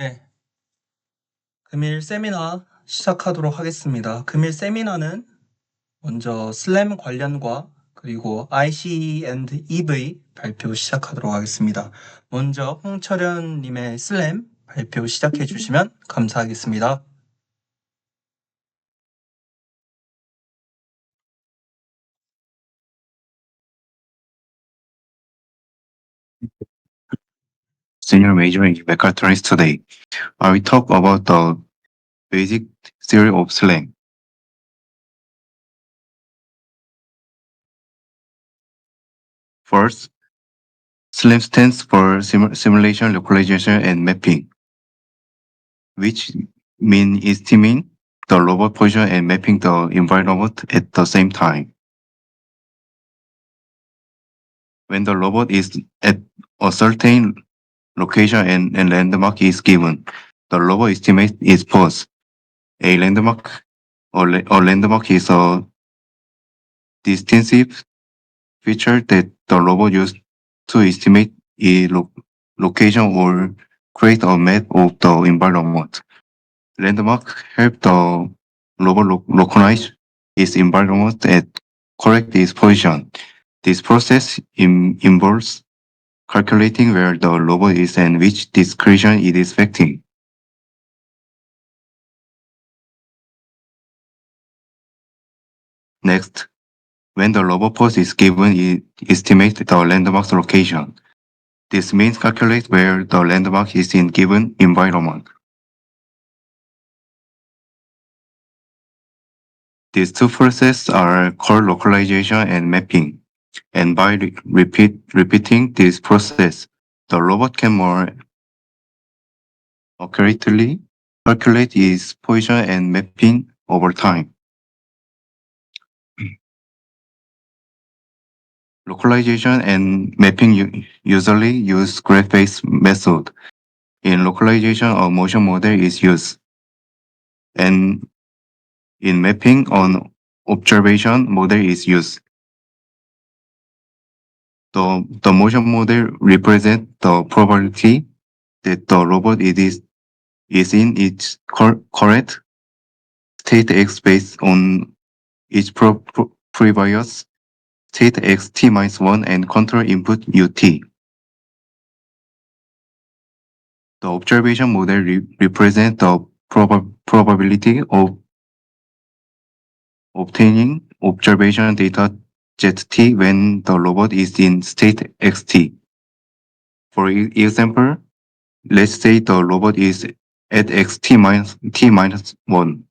네. 금일 세미나 시작하도록 하겠습니다. 금일 세미나는 먼저 슬램 관련과 그리고 IC&EV 발표 시작하도록 하겠습니다. 먼저 홍철현님의 슬램 발표 시작해 주시면 감사하겠습니다. Senior major in mechatronics today. I will talk about the basic theory of SLAM. First, SLAM stands for simulation, localization, and mapping, which mean estimating the robot position and mapping the environment at the same time. When the robot is at a certain location and landmark is given, the robot estimates its pose. A landmark is a distinctive feature that the robot used to estimate a location or create a map of the environment. Landmark help the robot localize its environment and correct its position. This process involves calculating where the robot is and which discretion it is expecting. Next, when the robot pose is given, it estimates the landmark's location. This means calculate where the landmark is in given environment. These two processes are called localization and mapping, and by repeating this process, the robot can more accurately calculate its position and mapping over time. Localization and mapping usually use graph-based method. In localization, a motion model is used, and in mapping, an observation model is used. The motion model represents the probability that the robot is in its correct state x based on its previous state x t-1 and control input ut. The observation model represents the probability of obtaining observation data zt when the robot is in state xt. For example, let's say the robot is at t-1.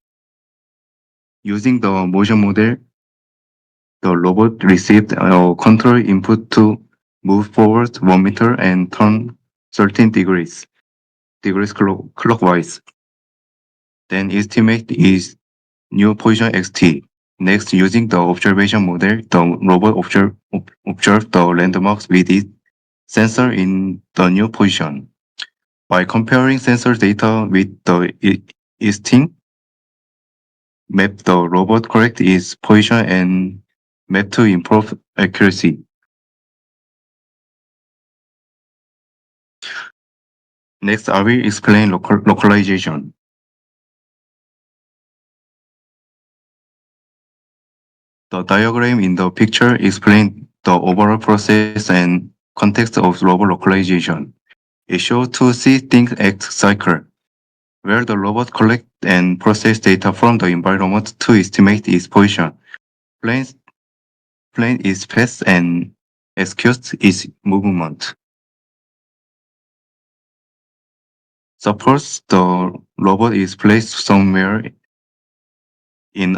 Using the motion model, the robot received a control input to move forward 1 meter and turn 13 degrees clockwise. Then estimate its new position xt. Next, using the observation model, the robot observed the landmarks with its sensor in the new position. By comparing sensor data with the existing map, the robot correct its position and map to improve accuracy. Next, I will explain localization. The diagram in the picture explains the overall process and context of robot localization. It shows two distinct act cycle, where the robot collects and processes data from the environment to estimate its position. Plan its path and executes its movement. Suppose the robot is placed somewhere in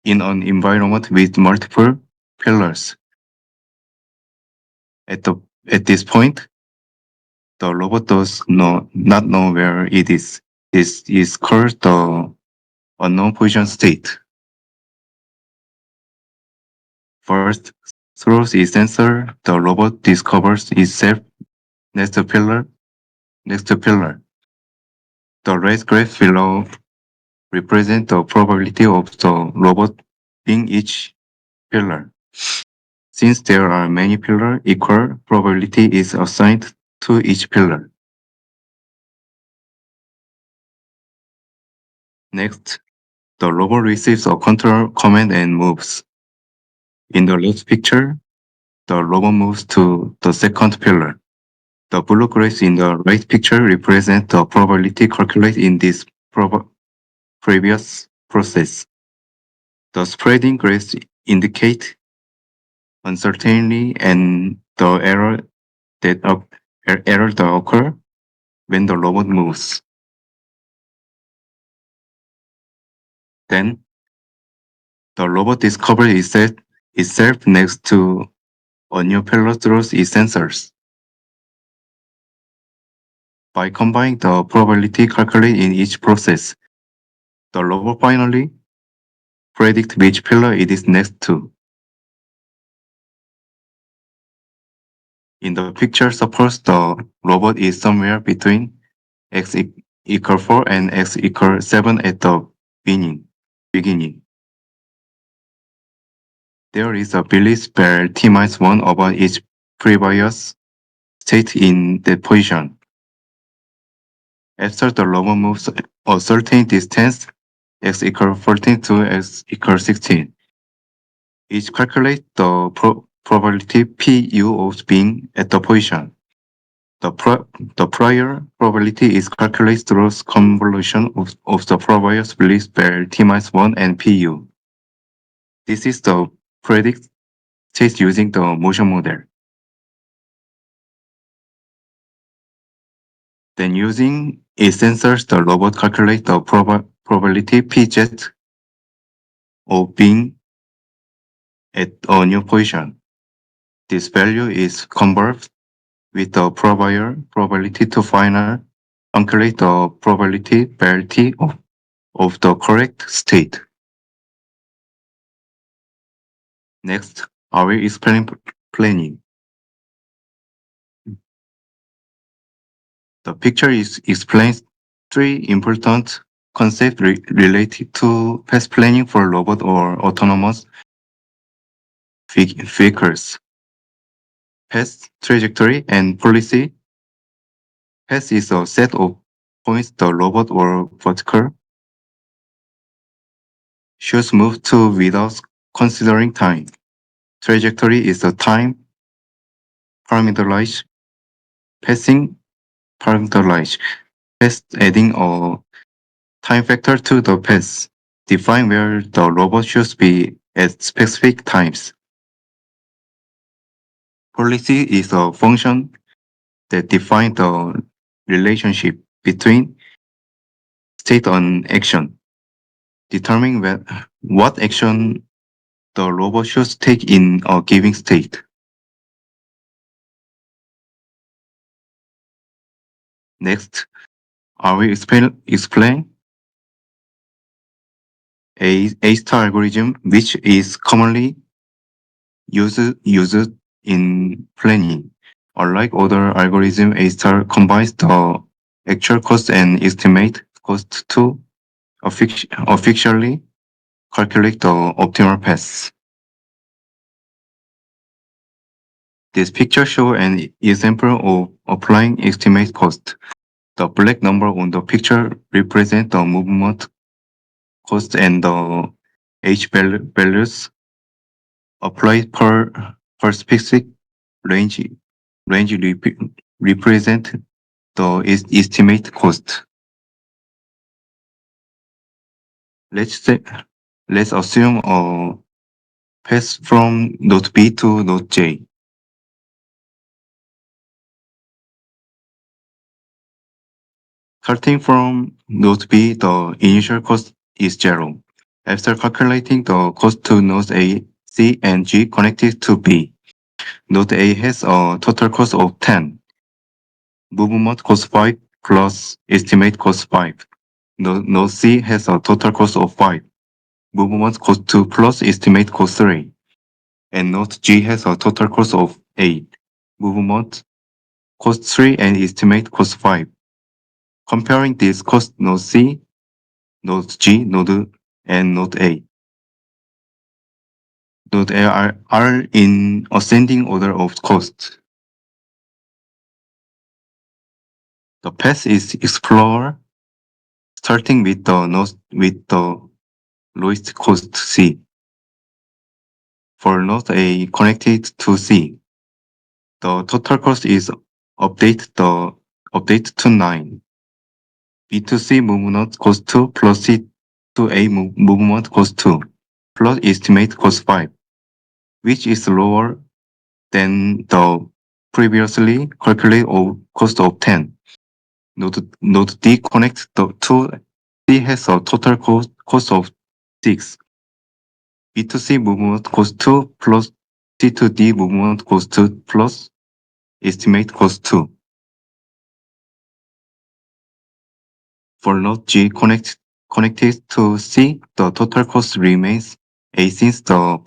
an environment with multiple pillars. At this point, the robot does not know where it is. This is called the unknown position state. First, through its sensor, the robot discovers itself next to pillar. The red graph below represents the probability of the robot being each pillar. Since there are many pillars, equal probability is assigned to each pillar. Next, the robot receives a control command and moves. In the left picture, the robot moves to the second pillar. The blue graphs in the right picture represent the probability calculated in this previous process. The spreading graphs indicate uncertainty and the error that occur when the robot moves. Then the robot discovers itself next to a new pillar through its sensors. By combining the probability calculated in each process, the robot finally predicts which pillar it is next to. In the picture, suppose the robot is somewhere between x = 4 and x = 7 at the beginning. There is a Billy spell t-1 about each previous state in that position. After the robot moves a certain distance, x = 14 to x = 16, it calculates the probability Pu of being at the position. The prior probability is calculated through convolution of the previous Billy spell t-1 and Pu. This is the predict state using the motion model. Then using its sensors, the robot calculates the probability Pz of being at a new position. This value is converted with the prior probability to final calculate the probability variety of the correct state. Next, I will explain planning. The picture explains three important concepts related to path planning for robot or autonomous vehicles. Path, trajectory, and policy. Path is a set of points the robot or vertical should move to without considering time. Trajectory is a time parameterized passing parameterized path adding a time factor to the path, define where the robot should be at specific times. Policy is a function that defines the relationship between state and action, determining what action the robot should take in a given state. Next, I will explain A-star algorithm, which is commonly used in planning. Unlike other algorithms, A-star combines the actual cost and estimate cost to officially calculate the optimal path. This picture shows an example of applying estimate cost. The black number on the picture represents the movement cost and the H values applied per specific range represent the estimate cost. Let's assume a path from node B to node J. Starting from node B, the initial cost is 0. After calculating the cost to nodes A, C, and G connected to B, node A has a total cost of 10. Movement cost 5 plus estimate cost 5. Node C has a total cost of 5. Movement cost 2 plus estimate cost 3. And node G has a total cost of 8. Movement cost 3 and estimate cost 5. Comparing these costs, node C, node G, and node A. Node A are in ascending order of cost. The path is explored starting with the lowest cost C. For node A connected to C, the total cost is update to 9. B to C movement cost 2 plus C to A movement cost 2 plus estimate cost 5, which is lower than the previously calculated cost of 10. Node D connects to C has a total cost of 6. B to C movement cost 2 plus C to D movement cost 2 plus estimate cost 2. For node G connected to C, the total cost remains A since the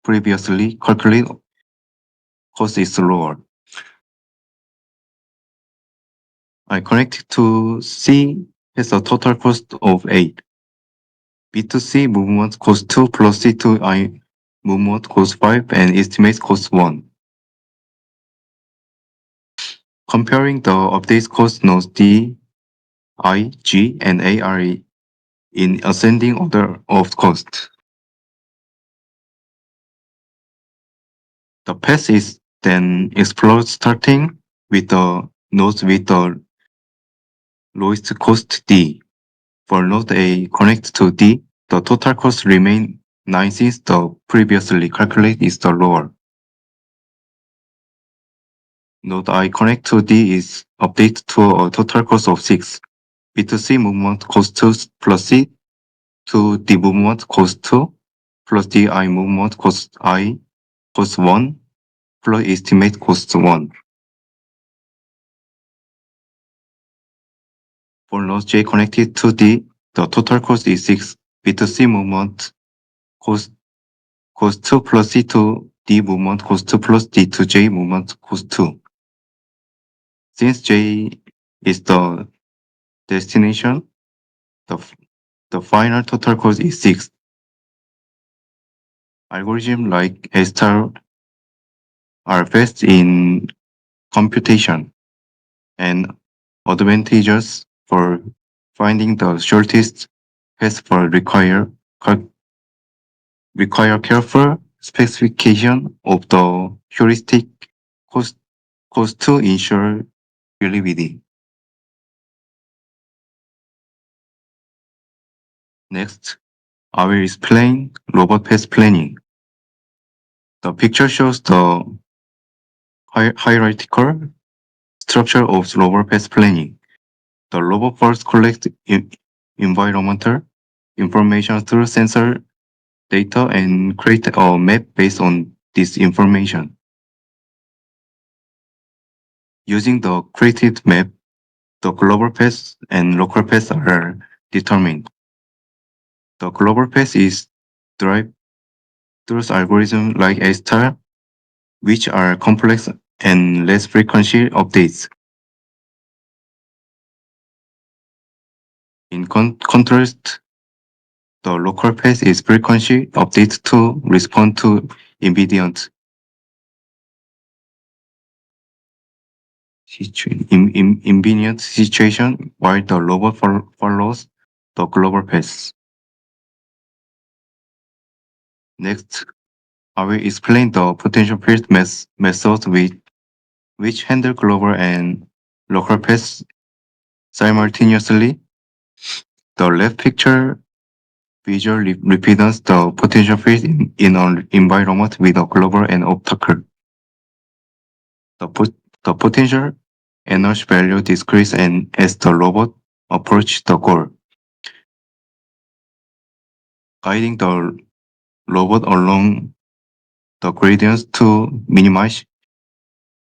previously calculated cost is lower. I connected to C has a total cost of 8. B to C movement cost 2 plus C to I movement cost 5 and estimate cost 1. Comparing the update cost nodes D, I, G, and A are in ascending order of cost. The path is then explored starting with the nodes with the lowest cost D. For node A connect to D, the total cost remain 9 since the previously calculated is the lower. Node I connect to D is updated to a total cost of 6. B to C movement cost 2 plus C to D movement cost 2 plus DI movement cost I cost 1 plus estimate cost 1. For node J connected to D, the total cost is 6. B to C movement cost 2 plus C to D movement cost 2 plus D to J movement cost 2. Since J is the destination, the final total cost is 6. Algorithms like A-star are fast in computation and advantageous for finding the shortest path for require careful specification of the heuristic cost to ensure reliability. Next, I will explain robot path planning. The picture shows the hierarchical structure of robot path planning. The robot first collects environmental information through sensor data and create a map based on this information. Using the created map, the global path and local path are determined. The global path is derived through algorithms like A-star, which are complex and less frequency updates. In contrast, the local path is frequency updated to respond to ambient ambient situation, while the robot follows the global path. Next, I will explain the potential field method which handle global and local paths simultaneously. The left picture visually represents the potential field in an environment with a global and obstacle. The potential energy value decreases and as the robot approaches the goal, guiding the robot along the gradients to minimize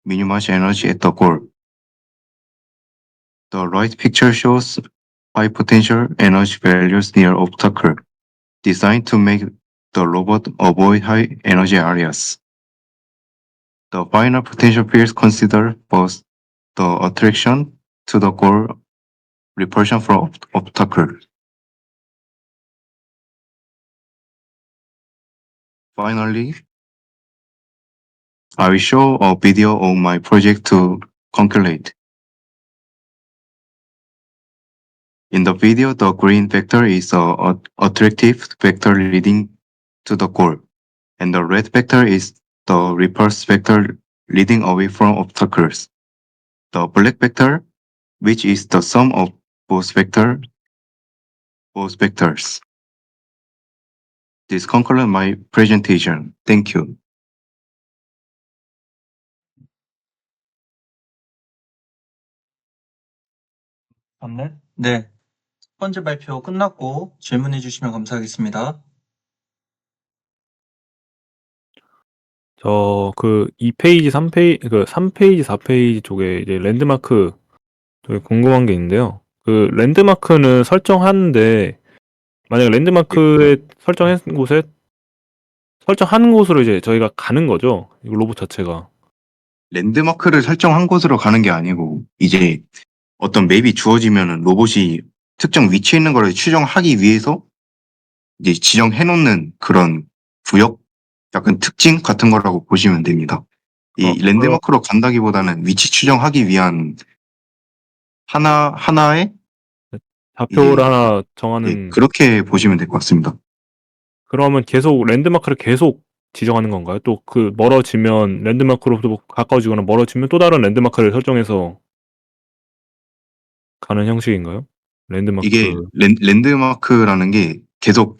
energy at the goal. The right picture shows high potential energy values near obstacle, designed to make the robot avoid high energy areas. The final potential fields consider both the attraction to the goal, repulsion from obstacle. Finally, I will show a video of my project to calculate. In the video, the green vector is a attractive vector leading to the goal, and the red vector is the repulse vector leading away from obstacles. The black vector, which is the sum of both vectors. This concludes my presentation. Thank you. 네. 첫 번째 발표 끝났고 질문해 주시면 감사하겠습니다. 저 그 2페이지, 3페이지, 그 3페이지, 4페이지 쪽에 이제 랜드마크 쪽에 궁금한 게 있는데요. 그 랜드마크는 설정하는데 만약에 랜드마크에 설정한 곳으로 이제 저희가 가는 거죠. 이 로봇 자체가. 랜드마크를 설정한 곳으로 가는 게 아니고, 이제 어떤 맵이 주어지면은 로봇이 특정 위치에 있는 거를 추정하기 위해서 이제 지정해 놓는 그런 구역, 약간 특징 같은 거라고 보시면 됩니다. 이 랜드마크로 간다기보다는 위치 추정하기 위한 하나의 좌표를 이제 하나 정하는. 그렇게 보시면 될 것 같습니다. 그러면 계속 랜드마크를 계속 지정하는 건가요? 또 그 멀어지면 랜드마크로부터 가까워지거나 멀어지면 또 다른 랜드마크를 설정해서 가는 형식인가요? 랜드마크. 이게 랜드마크라는 게 계속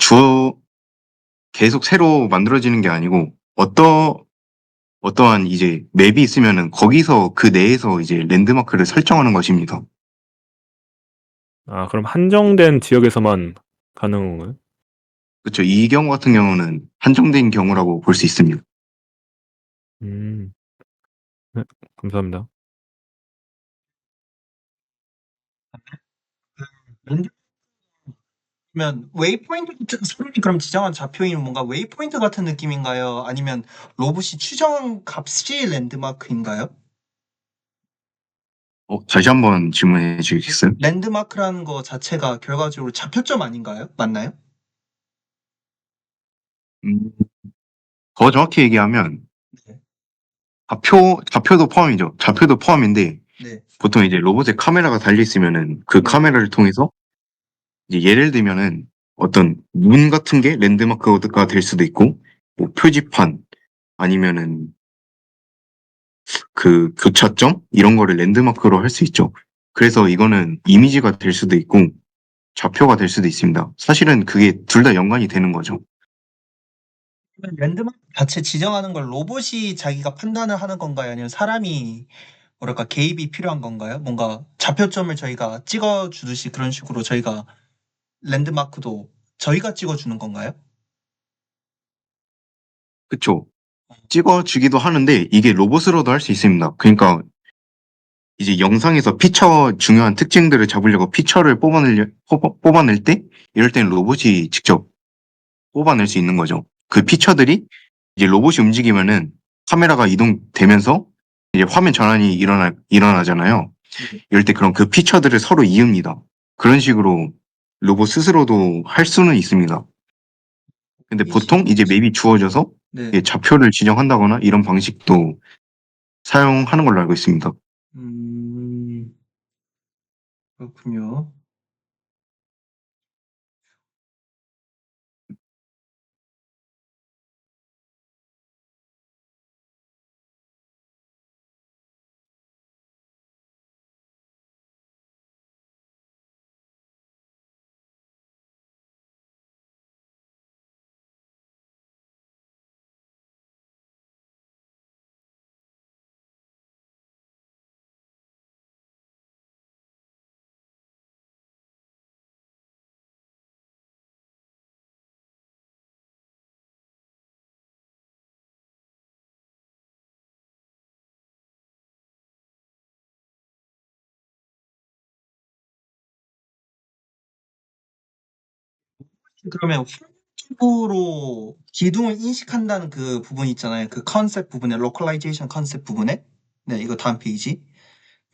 새로 만들어지는 게 아니고, 어떠한 이제 맵이 있으면은 거기서 그 내에서 이제 랜드마크를 설정하는 것입니다. 아, 그럼 한정된 지역에서만 가능한 건가요? 그렇죠. 이 경우 같은 경우는 한정된 경우라고 볼 수 있습니다. 네, 감사합니다. 그러면 웨이포인트 사람이 그럼 지정한 좌표인 뭔가 웨이포인트 같은 느낌인가요? 아니면 로봇이 추정한 값이 랜드마크인가요? 다시 한번 질문해 주시겠어요? 랜드마크라는 거 자체가 결과적으로 좌표점 아닌가요? 맞나요? 음, 더 정확히 얘기하면 네. 좌표도 포함이죠. 좌표도 포함인데 네. 보통 이제 로봇에 카메라가 달려 있으면은 그 네. 카메라를 통해서 이제 예를 들면은 어떤 문 같은 게 랜드마크가 될 수도 있고, 뭐 표지판 아니면은 그 교차점 이런 거를 랜드마크로 할 수 있죠. 그래서 이거는 이미지가 될 수도 있고 좌표가 될 수도 있습니다. 사실은 그게 둘 다 연관이 되는 거죠. 랜드마크 자체 지정하는 걸 로봇이 자기가 판단을 하는 건가요? 아니면 사람이 뭐랄까 개입이 필요한 건가요? 뭔가 좌표점을 저희가 찍어주듯이 그런 식으로 저희가 랜드마크도 저희가 찍어주는 건가요? 그쵸? 찍어주기도 하는데 이게 로봇으로도 할 수 있습니다. 그러니까 이제 영상에서 피처 중요한 특징들을 잡으려고 피처를 뽑아낼 때 이럴 때는 로봇이 직접 뽑아낼 수 있는 거죠. 그 피처들이 이제 로봇이 움직이면은 카메라가 이동되면서 이제 화면 전환이 일어나잖아요. 이럴 때 그럼 그 피처들을 서로 이읍니다. 그런 식으로 로봇 스스로도 할 수는 있습니다. 근데 보통 이제 맵이 주어져서 네. 좌표를 지정한다거나 이런 방식도 사용하는 걸로 알고 있습니다. 그렇군요. 그러면 후속으로 기둥을 인식한다는 그 부분 있잖아요. 그 컨셉 부분에, 로컬라이제이션 컨셉 부분에. 네, 이거 다음 페이지.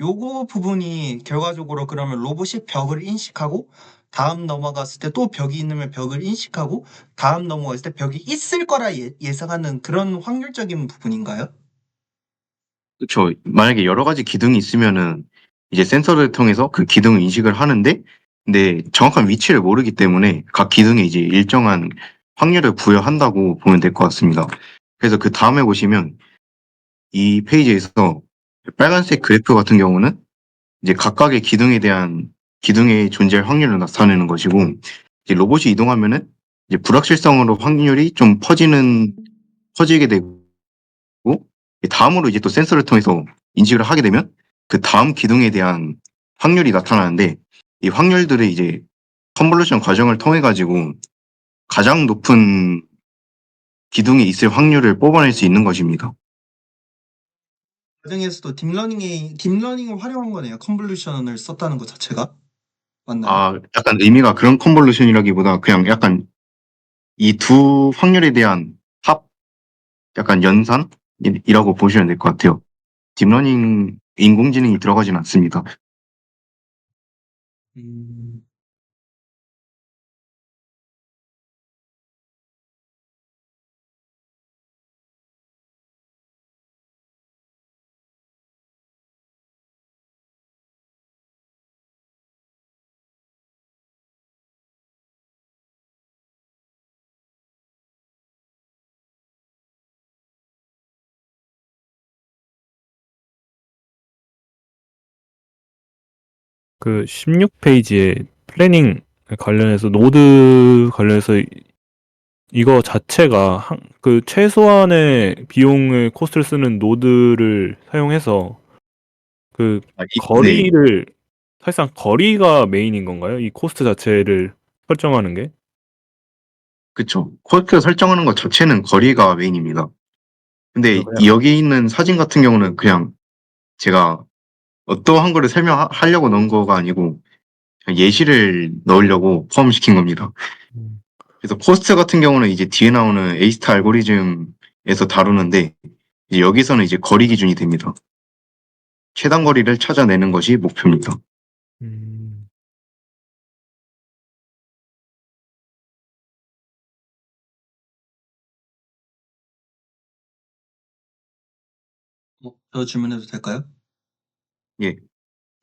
요거 부분이 결과적으로 그러면 로봇이 벽을 인식하고 다음 넘어갔을 때 또 벽이 있으면 벽을 인식하고 다음 넘어갔을 때 벽이 있을 거라 예상하는 그런 확률적인 부분인가요? 그렇죠. 만약에 여러 가지 기둥이 있으면은 이제 센서를 통해서 그 기둥을 인식을 하는데 근데 정확한 위치를 모르기 때문에 각 기둥에 이제 일정한 확률을 부여한다고 보면 될 것 같습니다. 그래서 그 다음에 보시면 이 페이지에서 빨간색 그래프 같은 경우는 이제 각각의 기둥에 존재할 확률을 나타내는 것이고, 이제 로봇이 이동하면은 이제 불확실성으로 확률이 좀 퍼지게 되고, 다음으로 이제 또 센서를 통해서 인식을 하게 되면 그 다음 기둥에 대한 확률이 나타나는데, 이 확률들을 이제 컨볼루션 과정을 통해 가지고 가장 높은 기둥에 있을 확률을 뽑아낼 수 있는 것입니다. 과정에서도 딥러닝을 활용한 거네요. 컨볼루션을 썼다는 것 자체가. 맞나요? 아, 약간 의미가 그런 컨볼루션이라기보다 그냥 약간 이 두 확률에 대한 합, 약간 연산이라고 보시면 될 것 같아요. 딥러닝, 인공지능이 들어가진 않습니다. 음, 그 16페이지에 플래닝 관련해서 노드 관련해서 이거 자체가 그 최소한의 비용의 코스트를 쓰는 노드를 사용해서 그 네, 거리를 사실상 거리가 메인인 건가요? 이 코스트 자체를 설정하는 게? 그쵸. 코스트 설정하는 것 자체는 거리가 메인입니다. 근데 여기 있는 사진 같은 경우는 그냥 제가 어떠한 거를 설명하려고 넣은 거가 아니고 그냥 예시를 넣으려고 포함시킨 겁니다. 음. 그래서 코스트 같은 경우는 이제 뒤에 나오는 에이스타 알고리즘에서 다루는데 이제 여기서는 이제 거리 기준이 됩니다. 최단 거리를 찾아내는 것이 목표입니다. 음. 저 질문해도 될까요? 예.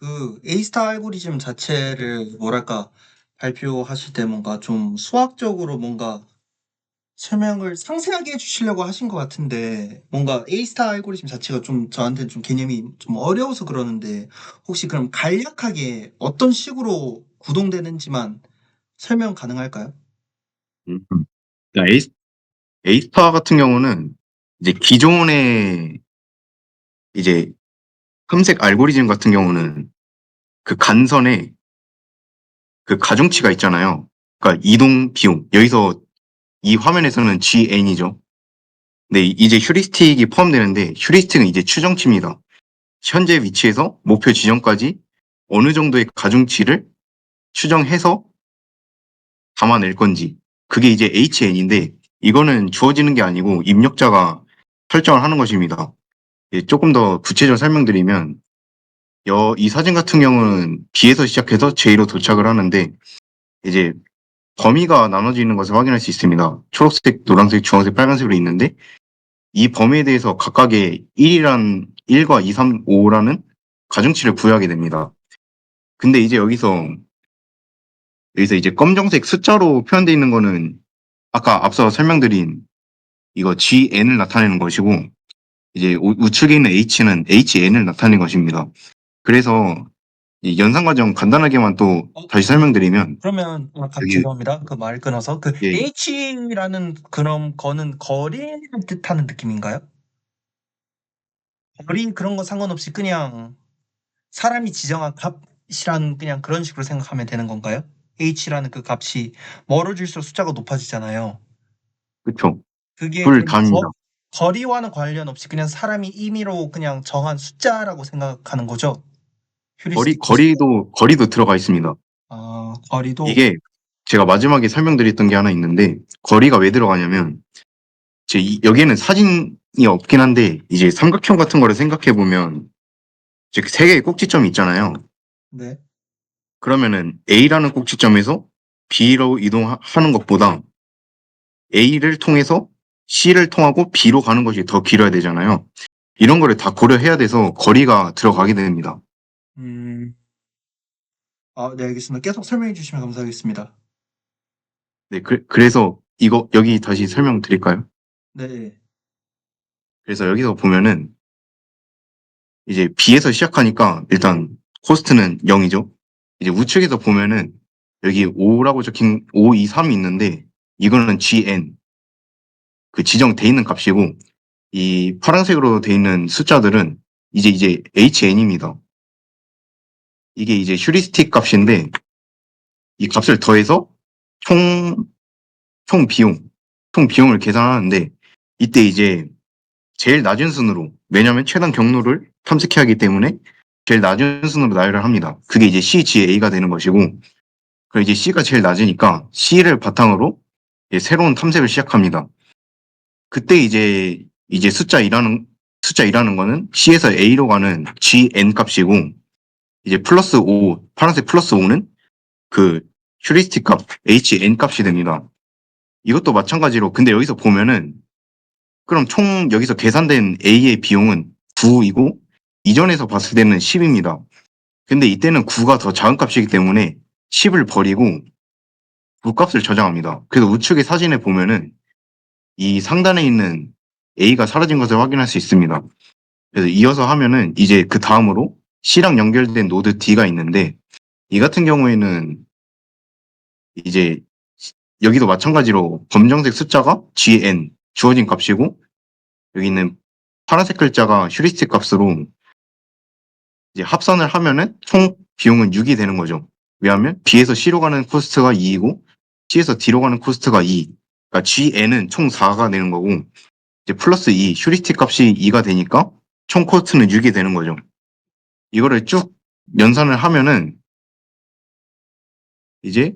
그 A스타 알고리즘 자체를 뭐랄까 발표하실 때 뭔가 좀 수학적으로 뭔가 설명을 상세하게 해주시려고 하신 것 같은데 뭔가 A스타 알고리즘 자체가 좀 저한테는 좀 개념이 좀 어려워서 그러는데 혹시 그럼 간략하게 어떤 식으로 구동되는지만 설명 가능할까요? 음. 자, 에이스타 같은 경우는 이제 기존의 이제 흠색 알고리즘 같은 경우는 그 간선에 그 가중치가 있잖아요. 그러니까 이동 비용. 여기서 이 화면에서는 GN이죠. 근데 이제 휴리스틱이 포함되는데 휴리스틱은 이제 추정치입니다. 현재 위치에서 목표 지점까지 어느 정도의 가중치를 추정해서 담아낼 건지. 그게 이제 HN인데 이거는 주어지는 게 아니고 입력자가 설정을 하는 것입니다. 조금 더 구체적으로 설명드리면 이 사진 같은 경우는 B에서 시작해서 J로 도착을 하는데 이제 범위가 나눠지는 것을 확인할 수 있습니다. 초록색, 노란색, 주황색, 빨간색으로 있는데 이 범위에 대해서 각각의 1과 2, 3, 5라는 가중치를 부여하게 됩니다. 근데 이제 여기서 이제 검정색 숫자로 표현되어 있는 거는 아까 앞서 설명드린 이거 GN을 나타내는 것이고 이제 우측에 있는 H는 HN을 나타내는 것입니다. 그래서 이 연산 과정 간단하게만 또 다시 설명드리면 그러면 여기 죄송합니다. 그 말 끊어서 그 예, H라는 그런 거는 거리를 뜻하는 느낌인가요? 거리 그런 거 상관없이 그냥 사람이 지정한 값이란 그냥 그런 식으로 생각하면 되는 건가요? H라는 그 값이 멀어질수록 숫자가 높아지잖아요. 그쵸. 그게 불 그럼 답니다. 거리와는 관련 없이 그냥 사람이 임의로 그냥 정한 숫자라고 생각하는 거죠? 휴리스틱 코스트. 거리도 들어가 있습니다. 거리도. 이게 제가 마지막에 설명드렸던 게 하나 있는데 거리가 왜 들어가냐면 여기에는 사진이 없긴 한데 이제 삼각형 같은 거를 생각해 보면 즉 세 개의 꼭지점이 있잖아요. 네. 그러면은 A라는 꼭지점에서 B로 이동하는 것보다 A를 통해서 C를 통하고 B로 가는 것이 더 길어야 되잖아요. 이런 거를 다 고려해야 돼서 거리가 들어가게 됩니다. 음, 네, 알겠습니다. 계속 설명해 주시면 감사하겠습니다. 네, 그래서 이거 여기 다시 설명드릴까요? 네. 그래서 여기서 보면은 이제 B에서 시작하니까 일단 코스트는 0이죠. 이제 우측에서 보면은 여기 5라고 적힌 5, 2, 3이 있는데 이거는 GN 그 지정돼 있는 값이고 이 파란색으로 돼 있는 숫자들은 이제 HN입니다. 이게 이제 휴리스틱 값인데 이 값을 더해서 총, 총 비용을 계산하는데 이때 이제 제일 낮은 순으로 왜냐하면 최단 경로를 탐색해야 하기 때문에 제일 낮은 순으로 나열을 합니다. 그게 이제 C, G, A가 되는 것이고 그리고 이제 C가 제일 낮으니까 C를 바탕으로 이제 새로운 탐색을 시작합니다. 그때 이제 숫자 2라는 거는 C에서 A로 가는 GN 값이고 이제 플러스 5 파란색 플러스 5는 그 휴리스틱 값 HN 값이 됩니다. 이것도 마찬가지로 근데 여기서 보면은 그럼 총 여기서 계산된 A의 비용은 9이고 이전에서 봤을 때는 10입니다. 근데 이때는 9가 더 작은 값이기 때문에 10을 버리고 9 값을 저장합니다. 그래서 우측의 사진에 보면은 이 상단에 있는 A가 사라진 것을 확인할 수 있습니다. 그래서 이어서 하면은 이제 그 다음으로 C랑 연결된 노드 D가 있는데 이 같은 경우에는 이제 여기도 마찬가지로 검정색 숫자가 GN 주어진 값이고 여기 있는 파란색 글자가 휴리스틱 값으로 이제 합산을 하면은 총 비용은 6이 되는 거죠. 왜냐하면 B에서 C로 가는 코스트가 2이고 C에서 D로 가는 코스트가 2. 그러니까 GN은 총 4가 되는 거고 이제 플러스 2 휴리스틱 값이 2가 되니까 총 코스트는 6이 되는 거죠. 이거를 쭉 연산을 하면은 이제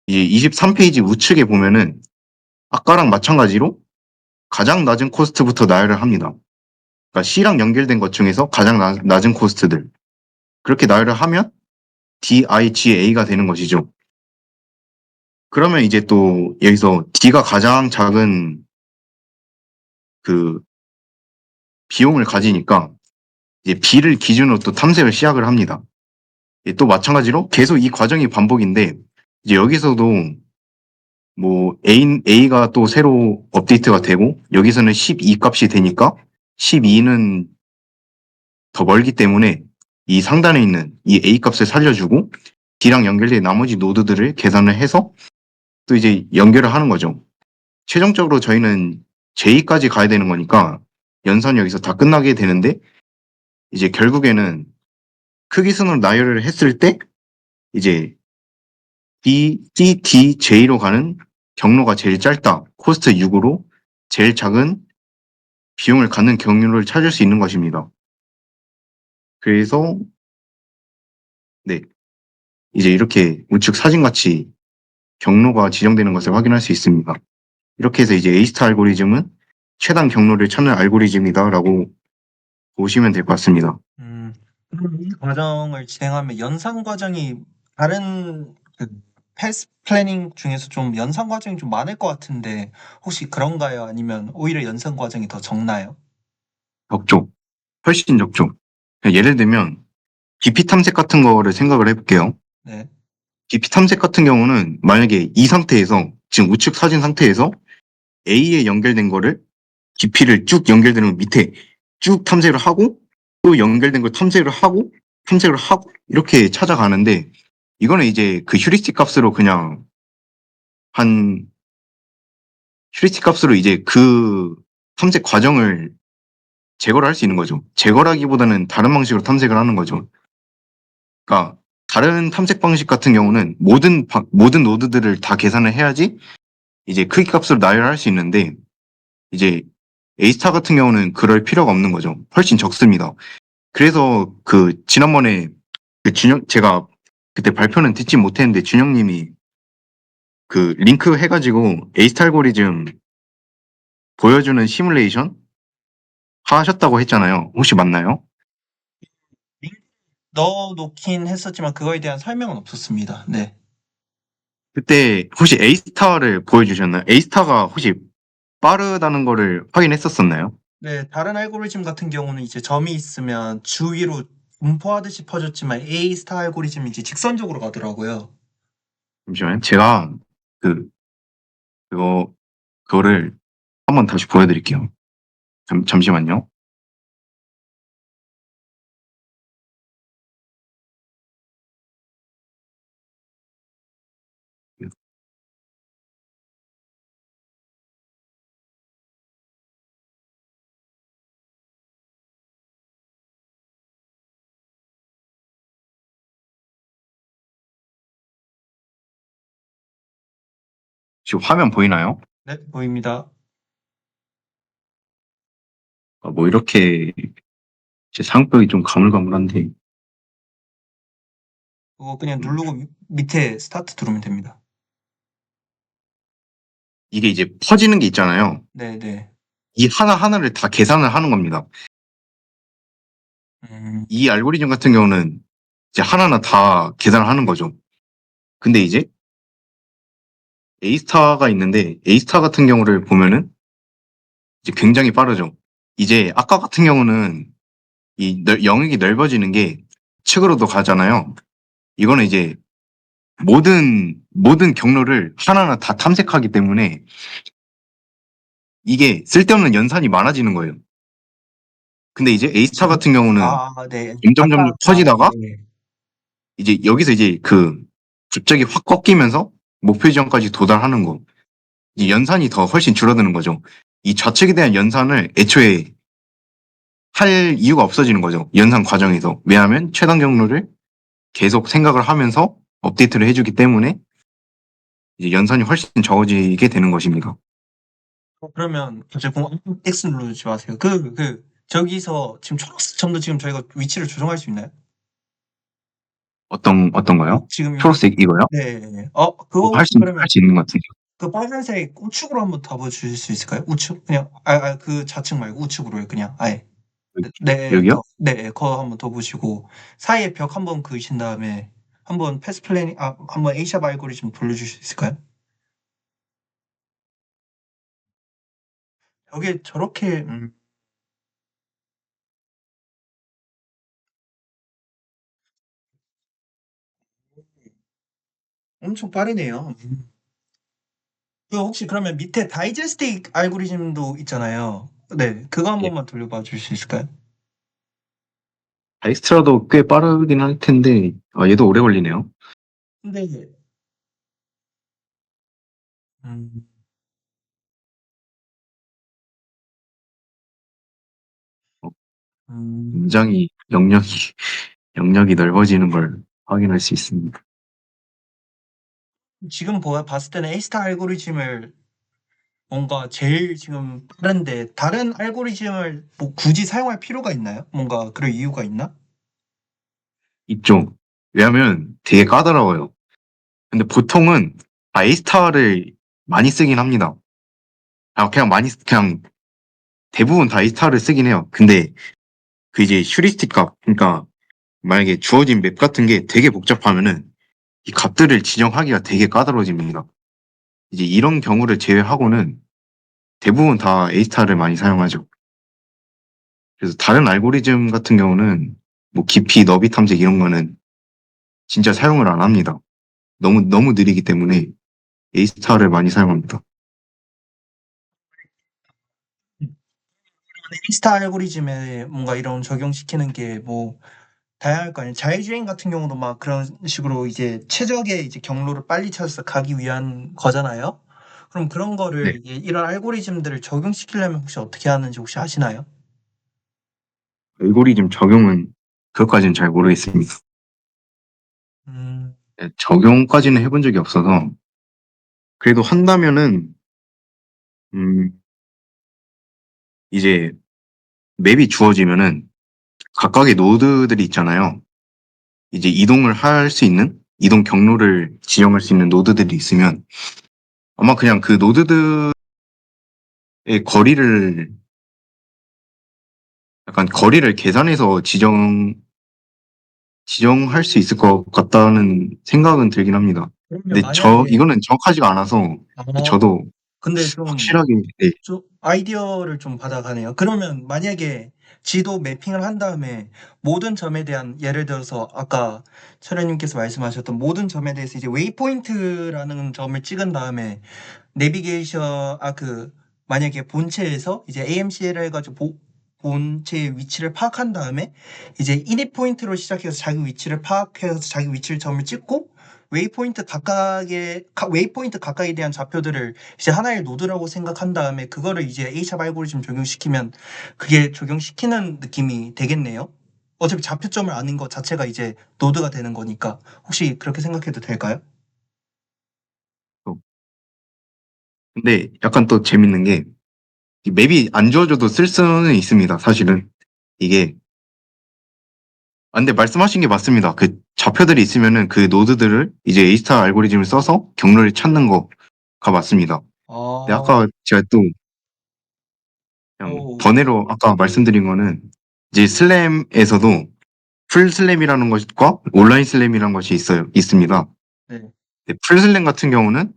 23페이지 우측에 보면은 아까랑 마찬가지로 가장 낮은 코스트부터 나열을 합니다. 그러니까 C랑 연결된 것 중에서 가장 낮은 코스트들. 그렇게 나열을 하면 DIGA가 되는 것이죠. 그러면 이제 또 여기서 D가 가장 작은 그 비용을 가지니까 이제 B를 기준으로 또 탐색을 시작을 합니다. 또 마찬가지로 계속 이 과정이 반복인데 이제 여기서도 뭐 A가 또 새로 업데이트가 되고 여기서는 12 값이 되니까 12는 더 멀기 때문에 이 상단에 있는 이 A 값을 살려주고 D랑 연결된 나머지 노드들을 계산을 해서 또 이제 연결을 하는 거죠. 최종적으로 저희는 J까지 가야 되는 거니까 연산이 여기서 다 끝나게 되는데 이제 결국에는 크기 순으로 나열을 했을 때 이제 D, C, D, J로 가는 경로가 제일 짧다. 코스트 6으로 제일 작은 비용을 갖는 경로를 찾을 수 있는 것입니다. 그래서 네, 이제 이렇게 우측 사진같이 경로가 지정되는 것을 확인할 수 있습니다. 이렇게 해서 이제 A-스타 알고리즘은 최단 경로를 찾는 알고리즘이다라고 보시면 될 것 같습니다. 그럼 이 과정을 진행하면 연산 과정이 다른 그 패스 플래닝 중에서 좀 연산 과정이 좀 많을 것 같은데 혹시 그런가요? 아니면 오히려 연산 과정이 더 적나요? 적죠. 훨씬 적죠. 예를 들면 깊이 탐색 같은 거를 생각을 해볼게요. 네. 깊이 탐색 같은 경우는 만약에 이 상태에서 지금 우측 사진 상태에서 A에 연결된 거를 깊이를 쭉 연결되는 밑에 쭉 탐색을 하고 또 연결된 걸 탐색을 하고 이렇게 찾아가는데 이거는 이제 그 휴리스틱 값으로 그냥 한 휴리스틱 값으로 이제 그 탐색 과정을 제거를 할 수 있는 거죠. 제거라기보다는 다른 방식으로 탐색을 하는 거죠. 그러니까 다른 탐색 방식 같은 경우는 모든 노드들을 다 계산을 해야지 이제 크기 값으로 나열할 수 있는데 이제 A스타 같은 경우는 그럴 필요가 없는 거죠. 훨씬 적습니다. 그래서 그 지난번에 제가 그때 발표는 듣지 못했는데 준영님이 그 링크 해가지고 A스타 알고리즘 보여주는 시뮬레이션 하셨다고 했잖아요. 혹시 맞나요? 링크 넣어놓긴 했었지만 그거에 대한 설명은 없었습니다. 네. 그때 혹시 A스타를 보여주셨나요? A스타가 혹시 빠르다는 거를 확인했었었나요? 네, 다른 알고리즘 같은 경우는 이제 점이 있으면 주위로 분포하듯이 퍼졌지만 A 스타 알고리즘이 이제 직선적으로 가더라고요. 잠시만요. 제가 그 그거를 한번 다시 보여드릴게요. 잠시만요. 지금 화면 보이나요? 네, 보입니다. 뭐 이렇게 제 사용법이 좀 가물가물한데 그거 그냥 누르고 밑에 스타트 누르면 됩니다. 이게 이제 퍼지는 게 있잖아요. 네, 네. 이 하나하나를 다 계산을 하는 겁니다. 이 알고리즘 같은 경우는 이제 하나하나 다 계산을 하는 거죠. 근데 이제 A스타가 있는데 A스타 같은 경우를 보면은 이제 굉장히 빠르죠. 이제 아까 같은 경우는 이 영역이 넓어지는 게 측으로도 가잖아요. 이거는 이제 모든 경로를 하나하나 다 탐색하기 때문에 이게 쓸데없는 연산이 많아지는 거예요. 근데 이제 A스타 같은 경우는 네. 점점 퍼지다가 네. 이제 여기서 이제 갑자기 확 꺾이면서 목표 지점까지 도달하는 거. 이제 연산이 더 훨씬 줄어드는 거죠. 이 좌측에 대한 연산을 애초에 할 이유가 없어지는 거죠. 연산 과정에서. 왜냐하면 최단 경로를 계속 생각을 하면서 업데이트를 해주기 때문에 이제 연산이 훨씬 적어지게 되는 것입니다. 그러면 갑자기 X 누르지 마세요. 저기서 지금 초록색 점도 지금 저희가 위치를 조정할 수 있나요? 어떤 거요? 지금 여기 초록색 이거요? 네. 그거 할 혹시 수 그러면 있는 것 같은데요. 그 빨간색 우측으로 한번 더 보여주실 수 있을까요? 우측 그냥 그 좌측 말고 우측으로요. 그냥 아예. 네, 여기요? 그거 한번 더 보시고 사이에 벽 한번 그으신 다음에 한번 패스 플래닝 한번 A샵 알고리즘 돌려줄 수 있을까요? 벽에 저렇게 엄청 빠르네요. 혹시 그러면 밑에 다이제스틱 알고리즘도 있잖아요. 네, 그거 한 예. 번만 돌려봐 주실 수 있을까요? 다이스트라도 꽤 빠르긴 할 텐데 얘도 오래 걸리네요. 근데 음, 어, 음, 굉장히 영역이 넓어지는 걸 확인할 수 있습니다. 지금 봤을 때는 A스타 알고리즘을 뭔가 제일 지금 빠른데 다른 알고리즘을 뭐 굳이 사용할 필요가 있나요? 뭔가 그럴 이유가 있나? 있죠. 왜냐하면 되게 까다로워요. 근데 보통은 A스타를 많이 쓰긴 합니다. 그냥 대부분 다 A스타를 쓰긴 해요. 근데 그 이제 휴리스틱 값, 그러니까 만약에 주어진 맵 같은 게 되게 복잡하면은 이 값들을 지정하기가 되게 까다로워집니다. 이제 이런 경우를 제외하고는 대부분 다 A스타를 많이 사용하죠. 그래서 다른 알고리즘 같은 경우는 뭐 깊이, 너비 탐색 이런 거는 진짜 사용을 안 합니다. 너무 느리기 때문에 A스타를 많이 사용합니다. A스타 알고리즘에 뭔가 이런 적용시키는 게 뭐 다양할 거 아니에요. 자율주행 같은 경우도 막 그런 식으로 이제 최적의 이제 경로를 빨리 찾아서 가기 위한 거잖아요. 그럼 그런 네. 거를 이런 알고리즘들을 적용시키려면 혹시 어떻게 하는지 혹시 아시나요? 알고리즘 적용은 그것까지는 잘 모르겠습니다. 음, 네, 적용까지는 해본 적이 없어서 그래도 한다면은 음, 이제 맵이 주어지면은 각각의 노드들이 있잖아요. 이제 이동을 할 수 있는 이동 경로를 지정할 수 있는 노드들이 있으면 아마 그냥 그 노드들의 거리를 약간 거리를 계산해서 지정할 수 있을 것 같다는 생각은 들긴 합니다. 그러면 근데 만약에 이거는 정확하지가 않아서 어, 저도 근데 좀 확실하게 네, 아이디어를 좀 받아가네요. 그러면 만약에 지도 매핑을 한 다음에 모든 점에 대한 예를 들어서 아까 철현님께서 말씀하셨던 모든 점에 대해서 이제 웨이포인트라는 점을 찍은 다음에 내비게이션 만약에 본체에서 이제 AMC를 해가지고 본체의 위치를 파악한 다음에 이제 이닛 포인트로 시작해서 자기 위치를 파악해서 자기 위치를 점을 찍고 웨이포인트 각각에 대한 좌표들을 이제 하나의 노드라고 생각한 다음에 그거를 이제 A샵 알고리즘 적용시키면 그게 적용시키는 느낌이 되겠네요. 어차피 좌표점을 아는 것 자체가 이제 노드가 되는 거니까 혹시 그렇게 생각해도 될까요? 근데 약간 또 재밌는 게, 이 맵이 안 주어져도 쓸 수는 있습니다, 사실은. 이게, 근데 말씀하신 게 맞습니다. 그 좌표들이 있으면은 그 노드들을 이제 A스타 알고리즘을 써서 경로를 찾는 거가 맞습니다. 근데 아, 아까 제가 또 그냥 오, 번외로 아까 말씀드린 거는 이제 슬램에서도 풀 슬램이라는 것과 온라인 슬램이라는 것이 있습니다. 네, 근데 풀 슬램 같은 경우는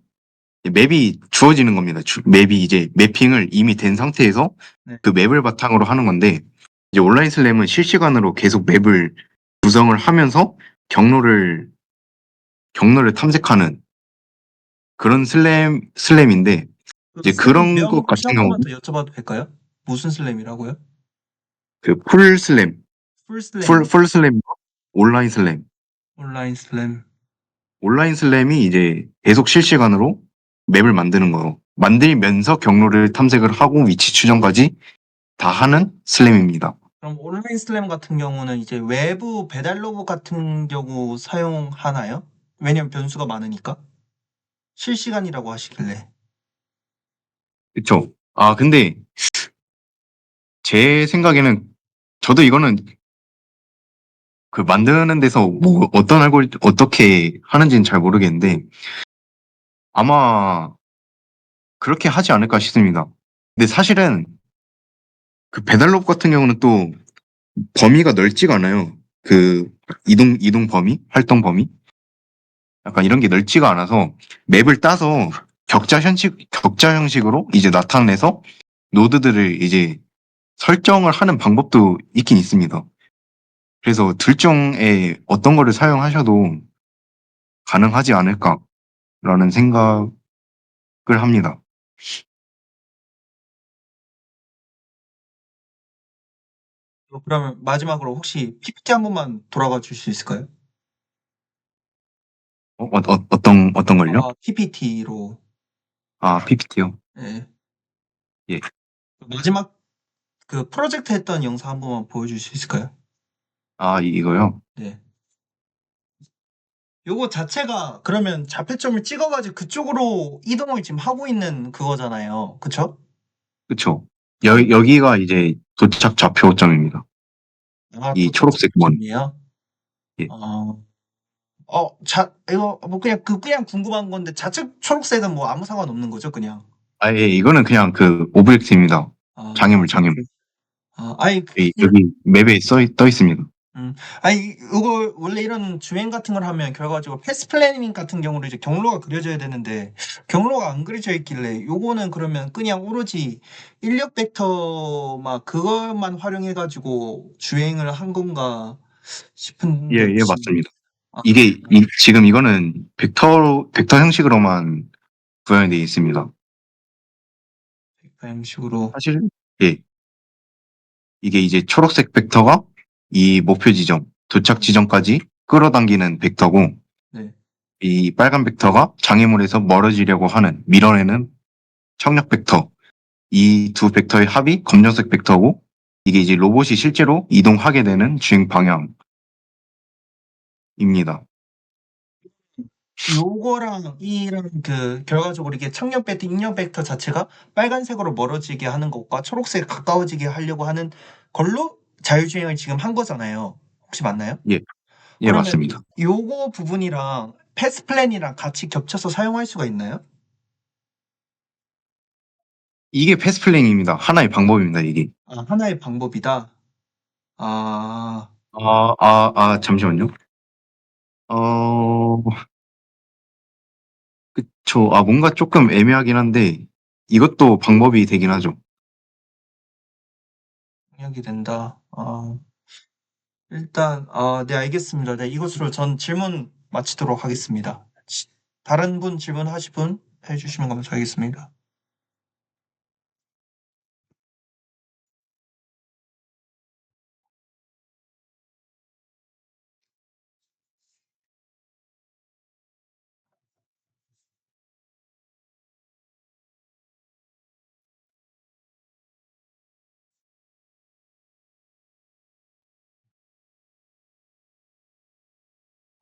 맵이 주어지는 겁니다. 맵이 이제 매핑을 이미 된 상태에서 네. 그 맵을 바탕으로 하는 건데, 이제 온라인 슬램은 실시간으로 계속 맵을 구성을 하면서 경로를 탐색하는 그런 슬램인데, 그 이제 슬램 그런 명 것 혹시 같은 한 번만 경우는 더 여쭤봐도 될까요? 무슨 슬램이라고요? 그 풀 슬램, 풀 슬램이요? 풀 슬램, 온라인 슬램. 온라인 슬램. 온라인 슬램이 이제 계속 실시간으로 맵을 만드는 거, 만들면서 경로를 탐색을 하고 위치 추정까지 다 하는 슬램입니다. 그럼 온라인 슬램 같은 경우는 이제 외부 배달 로봇 같은 경우 사용하나요? 왜냐면 변수가 많으니까. 실시간이라고 하시길래. 그쵸? 아, 근데 제 생각에는 저도 이거는 그 만드는 데서 뭐 어떤 어떻게 하는지는 잘 모르겠는데 아마 그렇게 하지 않을까 싶습니다. 근데 사실은 그 배달롭 같은 경우는 또 범위가 넓지가 않아요. 그 이동 범위, 활동 범위, 약간 이런 게 넓지가 않아서 맵을 따서 격자 형식으로 이제 나타내서 노드들을 이제 설정을 하는 방법도 있긴 있습니다. 그래서 둘 중에 어떤 거를 사용하셔도 가능하지 않을까라는 생각을 합니다. 그러면 마지막으로 혹시 PPT 한 번만 돌아가 줄 수 있을까요? 어떤 걸요? PPT로. 아, PPT요? 예. 예. 마지막 그 프로젝트 했던 영상 한 번만 보여줄 수 있을까요? 아, 이거요? 네. 요거 자체가 그러면 좌표점을 찍어가지고 그쪽으로 이동을 지금 하고 있는 그거잖아요. 그쵸? 그쵸. 그, 여기가 이제 도착 좌표점입니다. 이 초록색 원. 도착점이에요? 예. 이거 뭐 그냥 궁금한 건데 좌측 초록색은 뭐 아무 상관없는 거죠, 그냥. 아, 예, 이거는 그냥 그 오브젝트입니다. 아, 장애물. 아니, 여기 맵에 떠 있습니다. 아니, 이거 원래 이런 주행 같은 걸 하면 결과적으로 패스 플래닝 같은 경우로 이제 경로가 그려져야 되는데 경로가 안 그려져 있길래 요거는 그러면 그냥 오로지 인력 벡터 막 그것만 활용해가지고 주행을 한 건가 예, 싶은데 예, 혹시 맞습니다. 아, 지금 이거는 벡터 형식으로만 구현이 되어 있습니다. 방식으로 사실, 예, 이게 이제 초록색 벡터가 이 목표 지점, 도착 지점까지 끌어당기는 벡터고, 네. 이 빨간 벡터가 장애물에서 멀어지려고 밀어내는 청력 벡터. 이 두 벡터의 합이 검정색 벡터고, 이게 이제 로봇이 실제로 이동하게 되는 주행 방향입니다. 요거랑 이랑 그 결과적으로 이게 청력 벡터, 인력 벡터 자체가 빨간색으로 멀어지게 하는 것과 초록색에 가까워지게 하려고 하는 걸로 자율주행을 지금 한 거잖아요. 혹시 맞나요? 예, 예, 그러면 맞습니다. 요거 부분이랑 패스 플랜이랑 같이 겹쳐서 사용할 수가 있나요? 이게 패스플레잉입니다. 하나의 방법입니다, 이게. 아, 하나의 방법이다. 아, 잠시만요. 어, 그쵸. 아, 뭔가 조금 애매하긴 한데, 이것도 방법이 되긴 하죠. 통역이 된다. 일단 네, 알겠습니다. 네, 이것으로 전 질문 마치도록 하겠습니다. 다른 분 질문하실 분 해주시면 감사하겠습니다.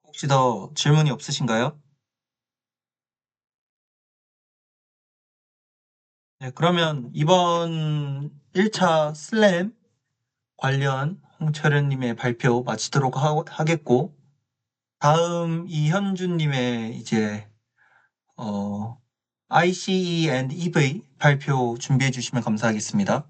혹시 더 질문이 없으신가요? 네, 그러면 이번 1차 슬램 관련 홍철현님의 발표 마치도록 하겠고, 다음 이현주님의 이제, ICE and EV 발표 준비해 주시면 감사하겠습니다.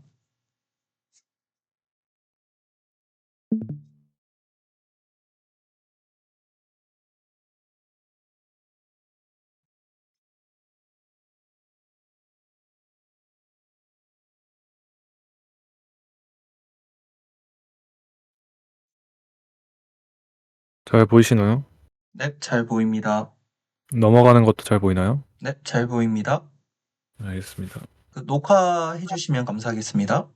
잘 보이시나요? 네, 잘 보입니다. 넘어가는 것도 잘 보이나요? 네, 잘 보입니다. 알겠습니다. 녹화해 주시면 감사하겠습니다.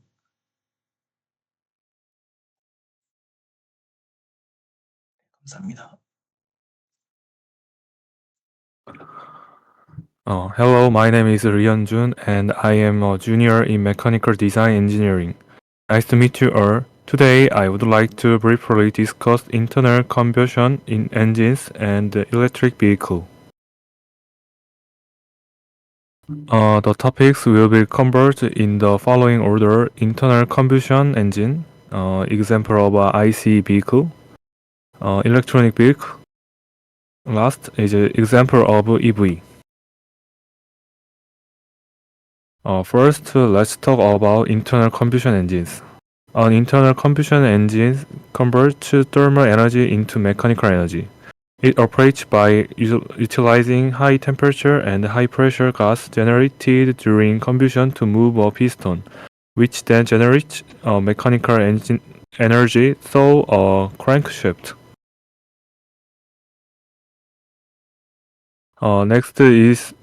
감사합니다. Hello, my name is Ryeon Jun and I am a junior in mechanical design engineering. Nice to meet you all. Today, I would like to briefly discuss internal combustion in engines and electric vehicle. The topics will be covered in the following order: internal combustion engine, example of a IC vehicle, electronic vehicle. Last is an example of EV. First, let's talk about internal combustion engines. An internal combustion engine converts thermal energy into mechanical energy. It operates by utilizing high temperature and high pressure gas generated during combustion to move a piston, which then generates mechanical engine energy through a crankshaft. Next is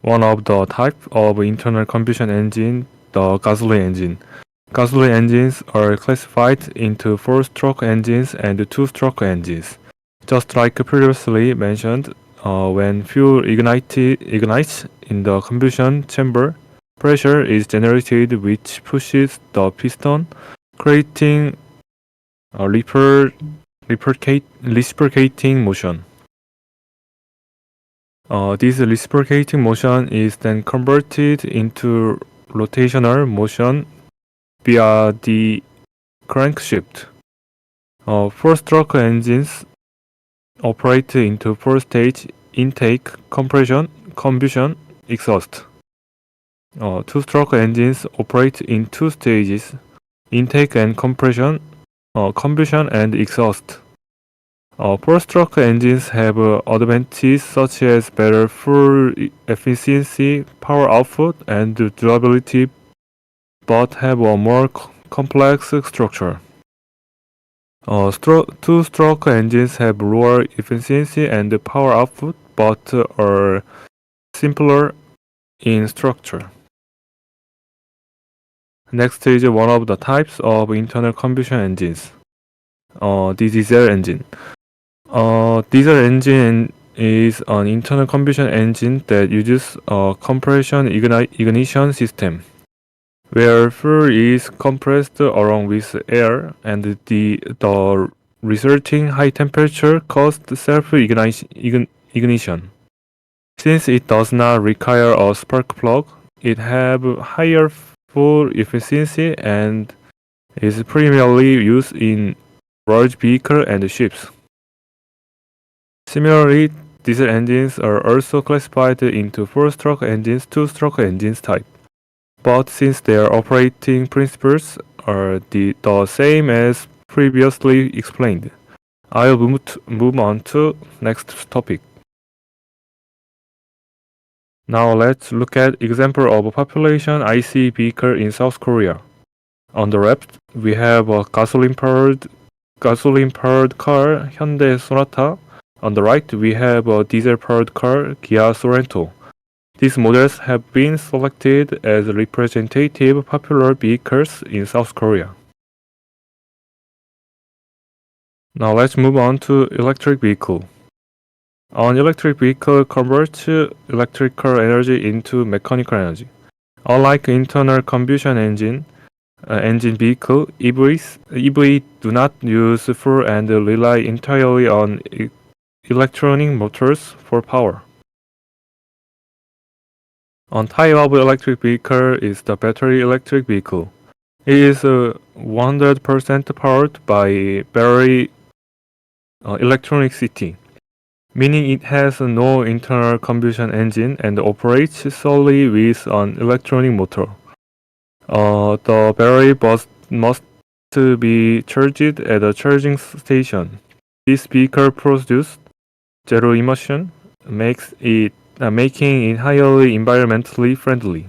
one of the types of internal combustion engine, the gasoline engine. Gasoline engines are classified into 4-stroke engines and 2-stroke engines. Just like previously mentioned, when fuel ignites in the combustion chamber, pressure is generated which pushes the piston, creating a reciprocating motion. This reciprocating motion is then converted into rotational motion via the crankshaft. 4-stroke engines operate into 4-stage: intake, compression, combustion, exhaust. 2-stroke engines operate in 2 stages: intake and compression, combustion and exhaust. 4-stroke engines have advantages such as better fuel efficiency, power output, and durability, but have a more complex structure. 2-stroke engines have lower efficiency and power output, but are simpler in structure. Next is one of the types of internal combustion engines, the diesel engine. Diesel engine is an internal combustion engine that uses a compression ignition system, where fuel is compressed along with air, and the resulting high temperature causes self-ignition. Since it does not require a spark plug, it has higher fuel efficiency and is primarily used in large vehicles and ships. Similarly, diesel engines are also classified into 4-stroke engines, 2-stroke engines type. But since their operating principles are the same as previously explained, I'll move on to next topic. Now let's look at example of a population IC vehicle in South Korea. On the left, we have a gasoline-powered car, Hyundai Sonata. On the right, we have a diesel-powered car, Kia Sorento. These models have been selected as representative popular vehicles in South Korea. Now let's move on to electric vehicle. An electric vehicle converts electrical energy into mechanical energy. Unlike internal combustion engine vehicle, EV do not use fuel and rely entirely on electronic motors for power. One type of electric vehicle is the battery electric vehicle. It is 100% powered by battery electricity, meaning it has no internal combustion engine and operates solely with an electronic motor. The battery must be charged at a charging station. This vehicle produces zero emission, making it highly environmentally friendly.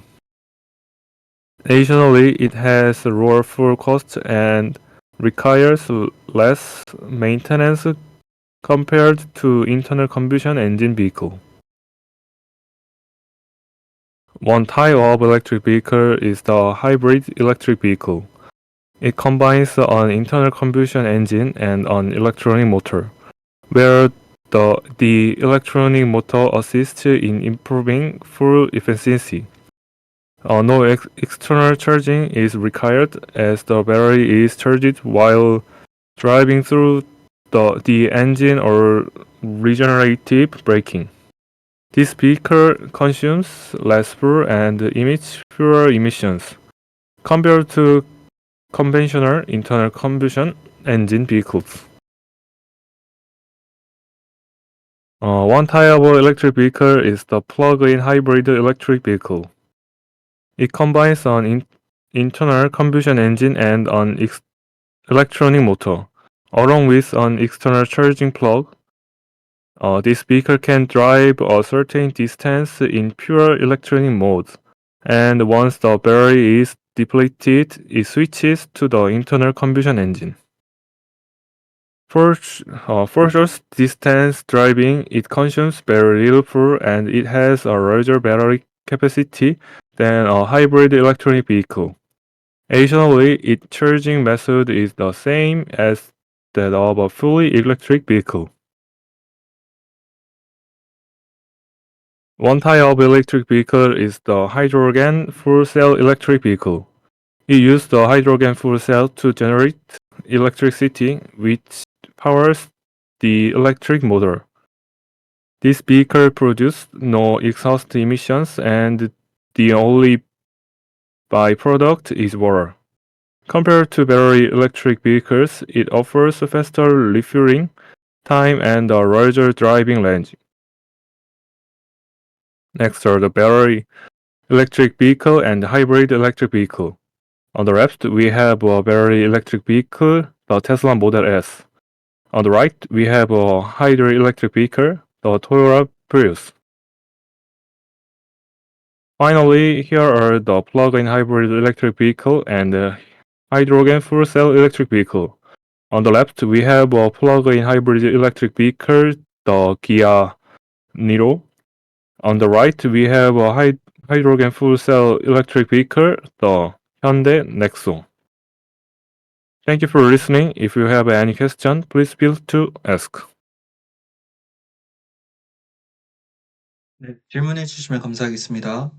Additionally, it has lower fuel costs and requires less maintenance compared to internal combustion engine vehicle. One type of electric vehicle is the hybrid electric vehicle. It combines an internal combustion engine and an electronic motor, where the electronic motor assists in improving fuel efficiency. No external charging is required as the battery is charged while driving through the engine or regenerative braking. This vehicle consumes less fuel and emits fewer emissions compared to conventional internal combustion engine vehicles. One type of electric vehicle is the plug-in hybrid electric vehicle. It combines an internal combustion engine and an electronic motor, along with an external charging plug. This vehicle can drive a certain distance in pure electronic mode, and once the battery is depleted, it switches to the internal combustion engine. For short distance driving, it consumes very little fuel and it has a larger battery capacity than a hybrid electronic vehicle. Additionally, its charging method is the same as that of a fully electric vehicle. One type of electric vehicle is the hydrogen fuel cell electric vehicle. It uses the hydrogen fuel cell to generate electricity, which powers the electric motor. This vehicle produces no exhaust emissions and the only byproduct is water. Compared to battery electric vehicles, it offers faster refueling time and a larger driving range. Next are the battery electric vehicle and hybrid electric vehicle. On the left, we have a battery electric vehicle, the Tesla Model S. On the right, we have a hybrid electric vehicle, the Toyota Prius. Finally, here are the plug-in hybrid electric vehicle and hydrogen fuel cell electric vehicle. On the left, we have a plug-in hybrid electric vehicle, the Kia Niro. On the right, we have a hydrogen fuel cell electric vehicle, the Hyundai Nexo. Thank you for listening. If you have any question, please feel to ask. 네, 질문해 주시면 감사하겠습니다.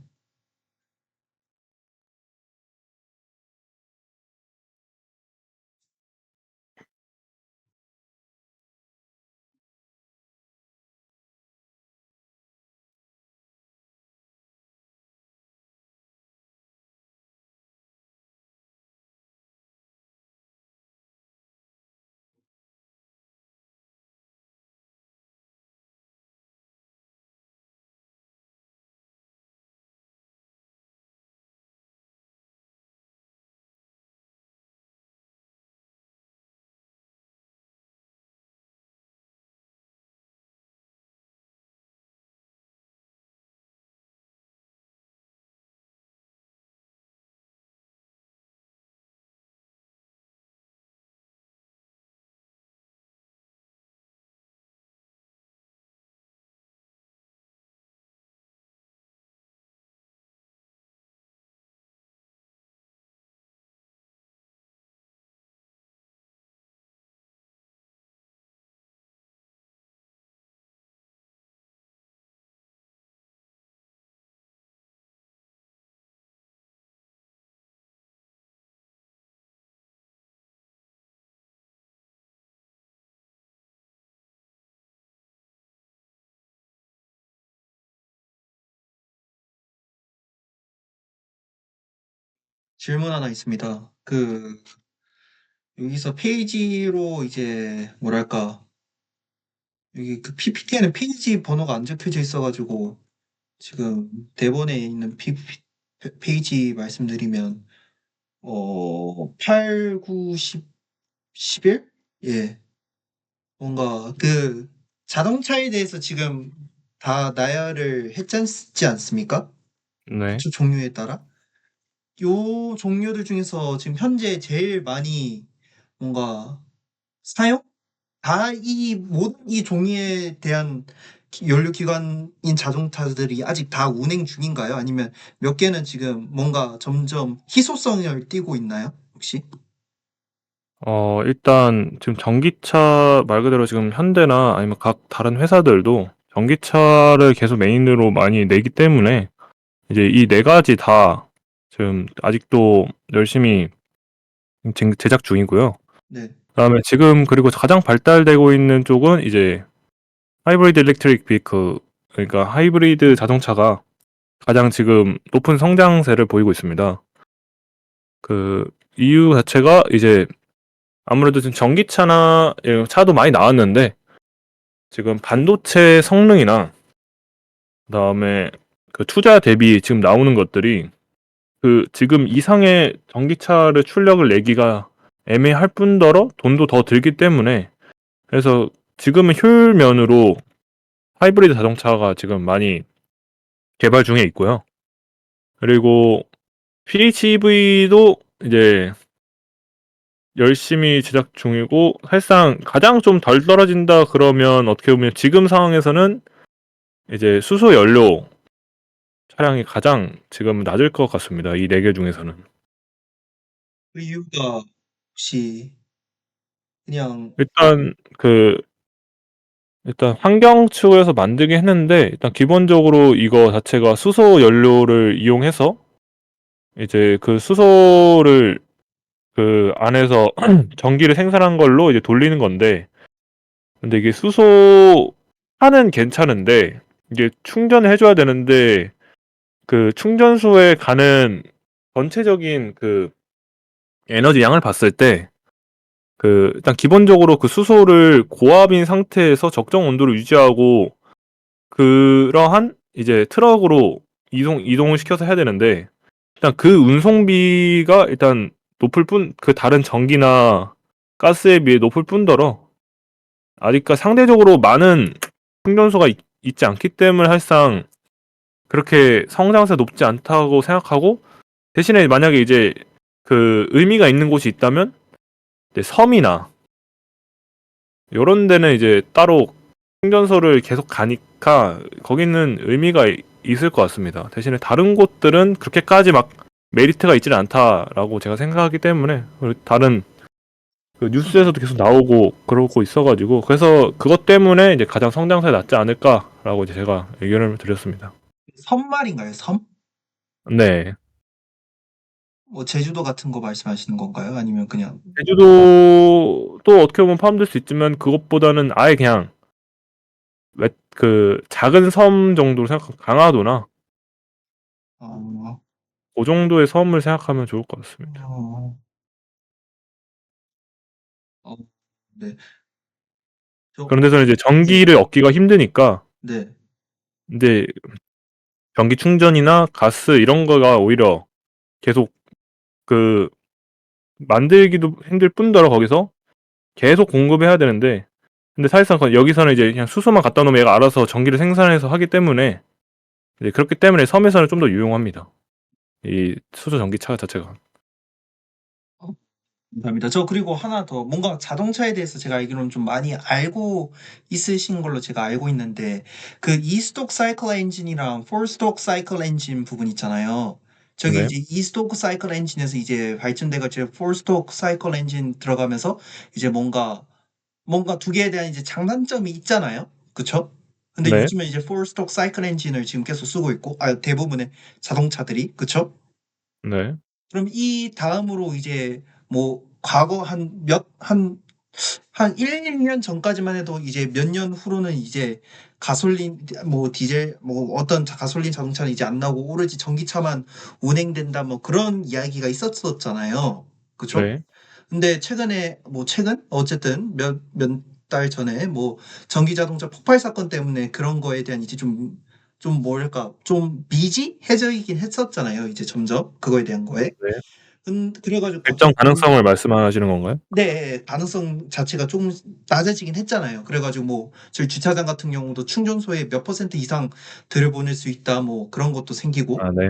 질문 하나 있습니다. 여기서 페이지로 이제, 뭐랄까, 여기 그 PPT에는 페이지 번호가 안 적혀져 있어가지고, 지금 대본에 있는 페이지 말씀드리면, 8, 9, 10, 11? 예. 뭔가 자동차에 대해서 지금 다 나열을 했지 않습니까? 네. 그쵸, 종류에 따라. 요 종류들 중에서 지금 현재 제일 많이 뭔가 사용? 모든 이 종류에 대한 연료기관인 자동차들이 아직 다 운행 중인가요? 아니면 몇 개는 지금 뭔가 점점 희소성을 띠고 있나요? 혹시? 일단 지금 전기차 말 그대로 지금 현대나 아니면 각 다른 회사들도 전기차를 계속 메인으로 많이 내기 때문에 이제 이 네 가지 다 지금 아직도 열심히 제작 중이고요. 네. 그다음에 지금 그리고 가장 발달되고 있는 쪽은 이제 하이브리드 일렉트릭 비클, 그러니까 하이브리드 자동차가 가장 지금 높은 성장세를 보이고 있습니다. 그 이유 자체가 이제 아무래도 지금 전기차나 이런 차도 많이 나왔는데 지금 반도체 성능이나 그다음에 그 투자 대비 지금 나오는 것들이 그 지금 이상의 전기차를 출력을 내기가 애매할 뿐더러 돈도 더 들기 때문에, 그래서 지금은 효율면으로 하이브리드 자동차가 지금 많이 개발 중에 있고요. 그리고 PHEV도 이제 열심히 제작 중이고, 사실상 가장 좀 덜 떨어진다 그러면 어떻게 보면 지금 상황에서는 이제 수소 연료 차량이 가장 지금 낮을 것 같습니다. 이 네 개 중에서는. 그 이유가 혹시 그냥 일단 일단 환경 측에서 만들긴 했는데, 일단 기본적으로 이거 자체가 수소 연료를 이용해서 이제 그 수소를 그 안에서 전기를 생산한 걸로 이제 돌리는 건데, 근데 이게 수소차는 괜찮은데 이게 충전을 해줘야 되는데 그 충전소에 가는 전체적인 그 에너지 양을 봤을 때 일단 기본적으로 그 수소를 고압인 상태에서 적정 온도를 유지하고 그러한 이제 트럭으로 이동을 시켜서 해야 되는데, 일단 그 운송비가 일단 높을 뿐, 그 다른 전기나 가스에 비해 높을 뿐더러 아직까지 상대적으로 많은 충전소가 있지 않기 때문에 사실상 그렇게 성장세 높지 않다고 생각하고, 대신에 만약에 이제 그 의미가 있는 곳이 있다면 이제 섬이나 요런 데는 이제 따로 충전소를 계속 가니까 거기는 의미가 있을 것 같습니다. 대신에 다른 곳들은 그렇게까지 막 메리트가 있지는 않다라고 제가 생각하기 때문에, 그리고 다른 그 뉴스에서도 계속 나오고 그러고 있어가지고, 그래서 그것 때문에 이제 가장 성장세가 낮지 않을까라고 이제 제가 의견을 드렸습니다. 섬말인가요? 섬? 네. 뭐 제주도 같은 거 말씀하시는 건가요? 아니면 그냥 제주도도 어떻게 보면 포함될 수 있지만 그것보다는 아예 그냥 그 작은 섬 정도로 생각, 강화도나 어, 그 정도의 섬을 생각하면 좋을 것 같습니다. 어, 어, 네. 그런 데서는 이제 네, 전기를 얻기가 힘드니까 네. 이제 전기 충전이나 가스 이런 거가 오히려 계속 그 만들기도 힘들 뿐더러 거기서 계속 공급해야 되는데, 근데 사실상 여기서는 이제 그냥 수소만 갖다 놓으면 얘가 알아서 전기를 생산해서 하기 때문에 이제 그렇기 때문에 섬에서는 좀 더 유용합니다. 이 수소 전기차 자체가. 감사합니다. 저 그리고 하나 더 뭔가 자동차에 대해서 제가 알기로는 좀 많이 알고 있으신 걸로 제가 알고 있는데 그 이스톡 사이클 엔진이랑 폴스톡 사이클 엔진 부분 있잖아요. 저기 네. 이제 이스톡 사이클 엔진에서 이제 발전돼가지고 폴스톡 사이클 엔진 들어가면서 이제 뭔가 두 개에 대한 이제 장단점이 있잖아요. 그쵸? 근데 네. 요즘은 이제 폴스톡 사이클 엔진을 지금 계속 쓰고 있고 대부분의 자동차들이 그쵸? 네. 그럼 이 다음으로 이제 뭐 과거 한 한 1, 2년 전까지만 해도 이제 몇 년 후로는 이제 가솔린 뭐 디젤 뭐 어떤 가솔린 자동차는 이제 안 나오고 오로지 전기차만 운행된다 뭐 그런 이야기가 있었었잖아요. 그쵸? 네. 근데 최근에 뭐 최근 어쨌든 몇 달 전에 뭐 전기 자동차 폭발 사건 때문에 그런 거에 대한 이제 좀 뭐랄까 좀 미지해져이긴 했었잖아요. 이제 점점 그거에 대한 거에. 네. 그래가지고 일정 갑자기 가능성을 말씀하시는 건가요? 네, 가능성 자체가 좀 낮아지긴 했잖아요. 그래가지고 뭐 저희 주차장 같은 경우도 충전소에 몇 퍼센트 이상 들여보낼 수 있다 뭐 그런 것도 생기고. 아, 네.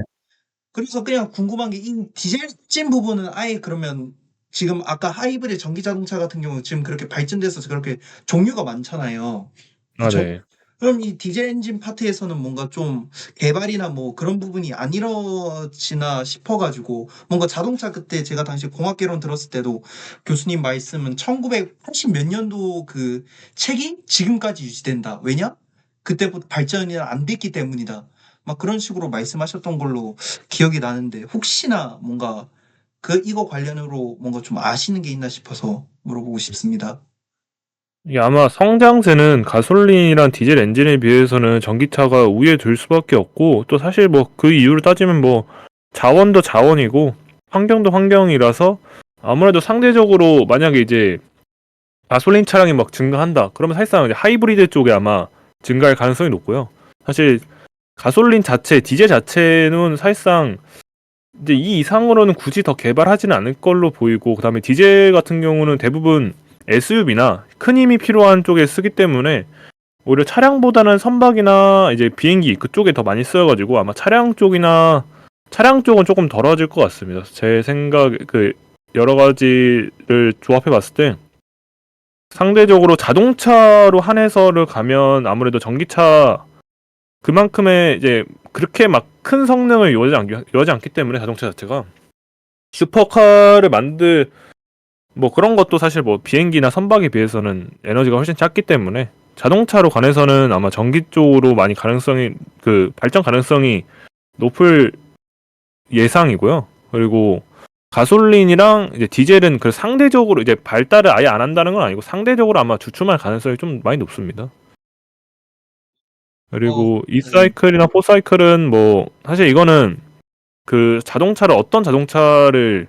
그래서 그냥 궁금한 게 이 디젤 찐 부분은 아예 그러면 지금 아까 하이브리드 전기 자동차 같은 경우는 지금 그렇게 발전돼서 그렇게 종류가 많잖아요. 아, 그쵸? 네. 그럼 이 디젤 엔진 파트에서는 뭔가 좀 개발이나 뭐 그런 부분이 안 이루어지나 싶어가지고 뭔가 자동차 그때 제가 당시 공학개론 들었을 때도 교수님 말씀은 1980 몇 년도 그 책이 지금까지 유지된다. 왜냐? 그때부터 발전이 안 됐기 때문이다. 막 그런 식으로 말씀하셨던 걸로 기억이 나는데 혹시나 뭔가 이거 관련으로 뭔가 좀 아시는 게 있나 싶어서 물어보고 싶습니다. 이게 아마 성장세는 가솔린이랑 디젤 엔진에 비해서는 전기차가 우위에 둘 수밖에 없고, 또 사실 뭐 그 이유를 따지면 뭐 자원도 자원이고 환경도 환경이라서 아무래도 상대적으로 만약에 이제 가솔린 차량이 막 증가한다. 그러면 사실상 이제 하이브리드 쪽에 아마 증가할 가능성이 높고요. 사실 가솔린 자체, 디젤 자체는 사실상 이제 이 이상으로는 굳이 더 개발하지는 않을 걸로 보이고, 그다음에 디젤 같은 경우는 대부분 SUV나 큰 힘이 필요한 쪽에 쓰기 때문에 오히려 차량보다는 선박이나 이제 비행기 그쪽에 더 많이 쓰여가지고 아마 차량 쪽은 조금 덜어질 것 같습니다. 제 생각 그 여러 가지를 조합해 봤을 때 상대적으로 자동차로 한해서를 가면 아무래도 전기차 그만큼의 이제 그렇게 막 큰 성능을 요하지 않기 때문에 자동차 자체가 슈퍼카를 뭐 그런 것도 사실 뭐 비행기나 선박에 비해서는 에너지가 훨씬 작기 때문에 자동차로 관해서는 아마 전기 쪽으로 많이 발전 가능성이 높을 예상이고요. 그리고 가솔린이랑 이제 디젤은 그 상대적으로 이제 발달을 아예 안 한다는 건 아니고 상대적으로 아마 주춤할 가능성이 좀 많이 높습니다. 그리고 네. 이사이클이나 포사이클은 뭐 사실 이거는 그 어떤 자동차를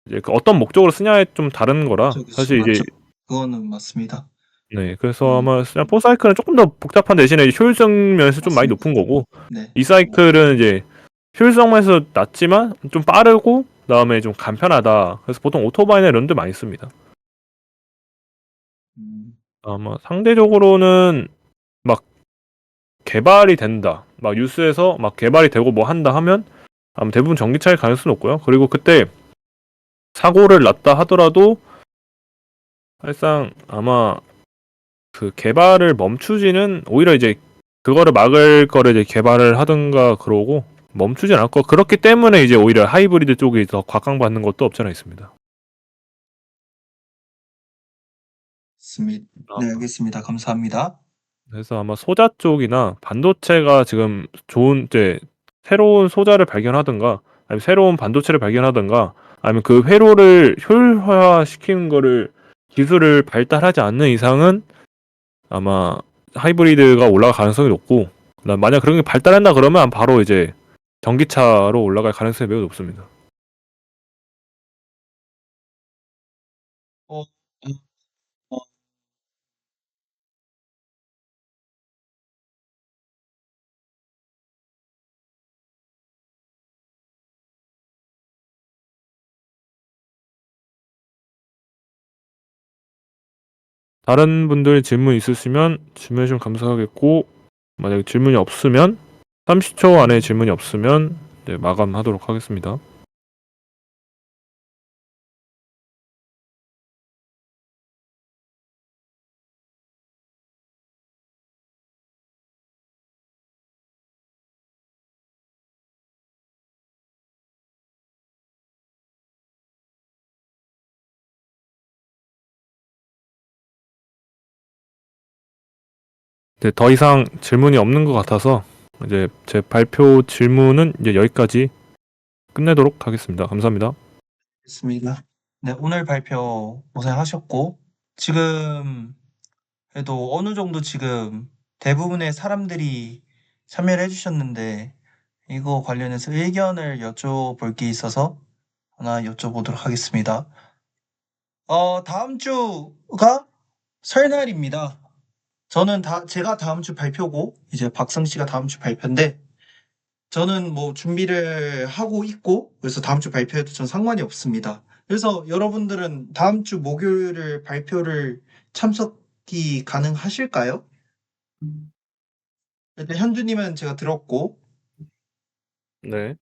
이제 그 어떤 목적으로 쓰냐에 좀 다른 거라 그쵸, 사실 이제 맞죠. 그거는 맞습니다. 네, 그래서 음, 아마 그냥 포사이클은 조금 더 복잡한 대신에 효율성 면에서 좀 많이 맞습니다. 높은 거고, 네. 이사이클은 이제 효율성 면에서 낮지만 좀 빠르고 그다음에 좀 간편하다. 그래서 보통 오토바이나 이런 데 많이 씁니다. 음, 아마 상대적으로는 막 개발이 된다. 막 뉴스에서 막 개발이 되고 뭐 한다 하면 아마 대부분 전기차일 가능성이 높고요. 그리고 그때 사고를 났다 하더라도 사실상 아마 그 개발을 멈추지는 오히려 이제 그거를 막을 거를 이제 개발을 하든가 그러고 멈추진 않고 그렇기 때문에 이제 오히려 하이브리드 쪽이 더 곽강받는 것도 없잖아 있습니다. 맞습니다. 네, 아, 알겠습니다. 감사합니다. 그래서 아마 소자 쪽이나 반도체가 지금 좋은 이제 새로운 소자를 발견하든가 아니면 새로운 반도체를 발견하든가 아니면 그 회로를 효율화시키는 거를 기술을 발달하지 않는 이상은 아마 하이브리드가 올라갈 가능성이 높고 만약 그런 게 발달한다 그러면 바로 이제 전기차로 올라갈 가능성이 매우 높습니다. 어, 음, 어, 다른 분들 질문 있으시면 질문해 주시면 감사하겠고 만약에 질문이 없으면 30초 안에 질문이 없으면 네, 마감하도록 하겠습니다. 네, 더 이상 질문이 없는 것 같아서 이제 제 발표 질문은 이제 여기까지 끝내도록 하겠습니다. 감사합니다. 알겠습니다. 네, 오늘 발표 고생하셨고, 지금 그래도 어느 정도 지금 대부분의 사람들이 참여를 해주셨는데 이거 관련해서 의견을 여쭤볼 게 있어서 하나 여쭤보도록 하겠습니다. 다음 주가 설날입니다. 제가 다음 주 발표고 이제 박성 씨가 다음 주 발표인데 저는 뭐 준비를 하고 있고 그래서 다음 주 발표해도 전 상관이 없습니다. 그래서 여러분들은 다음 주 목요일을 발표를 참석이 가능하실까요? 일단 현주님은 제가 들었고 네.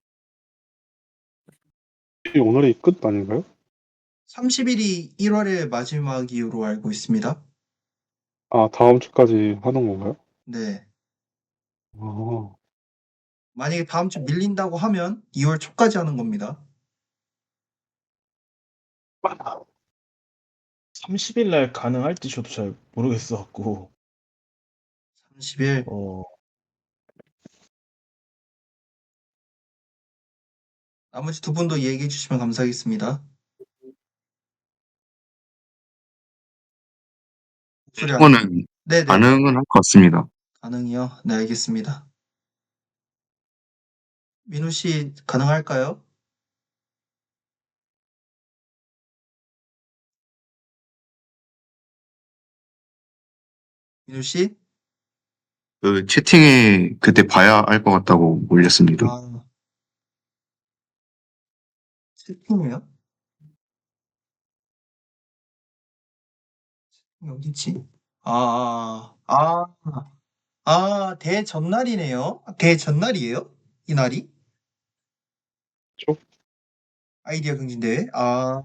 혹시 오늘이 끝 아닌가요? 30일이 1월의 마지막으로 알고 있습니다. 아, 다음 주까지 하는 건가요? 네. 아, 만약에 다음 주 밀린다고 하면 2월 초까지 하는 겁니다. 30일 날 가능할지 저도 잘 모르겠어 갖고 30일. 나머지 두 분도 얘기해 주시면 감사하겠습니다. 목소리 안. 이거는 네네. 가능은 할 것 같습니다. 가능이요? 네, 알겠습니다. 민우 씨 가능할까요? 민우 씨? 그 채팅에 그때 봐야 알 것 같다고 올렸습니다. 아, 채팅이요? 어디 있지? 대전날이네요. 대전날이에요? 이 날이? 쪽? 아이디어 경진대회? 아,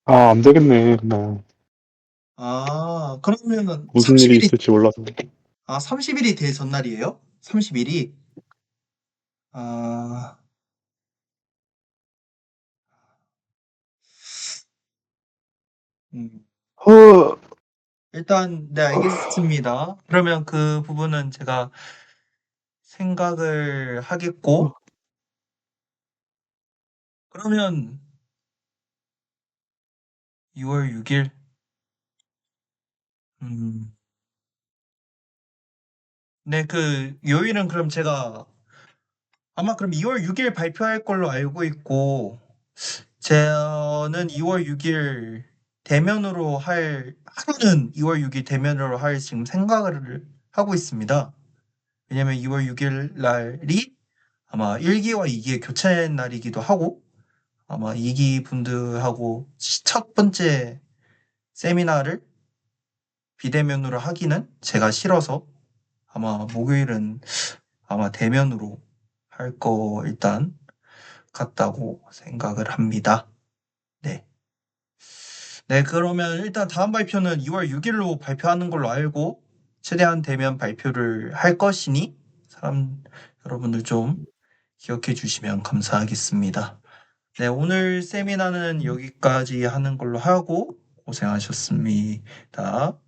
안 되겠네. 네. 그러면은 무슨 일이 30일이, 있을지 몰라서. 30일이 대전날이에요? 30일이? 아, 음, 어, 일단, 네, 알겠습니다. 그러면 그 부분은 제가 생각을 하겠고, 그러면 6월 6일, 네, 그 요일은 그럼 제가 아마 그럼 2월 6일 발표할 걸로 알고 있고, 저는 2월 6일 대면으로 하루는 2월 6일 대면으로 할 지금 생각을 하고 있습니다. 왜냐면 2월 6일 날이 아마 1기와 2기의 교체 날이기도 하고, 아마 2기 분들하고 첫 번째 세미나를 비대면으로 하기는 제가 싫어서 아마 목요일은 아마 대면으로 할 거 일단 같다고 생각을 합니다. 네. 네, 그러면 일단 다음 발표는 2월 6일로 발표하는 걸로 알고 최대한 대면 발표를 할 것이니 여러분들 좀 기억해 주시면 감사하겠습니다. 네, 오늘 세미나는 여기까지 하는 걸로 하고 고생하셨습니다.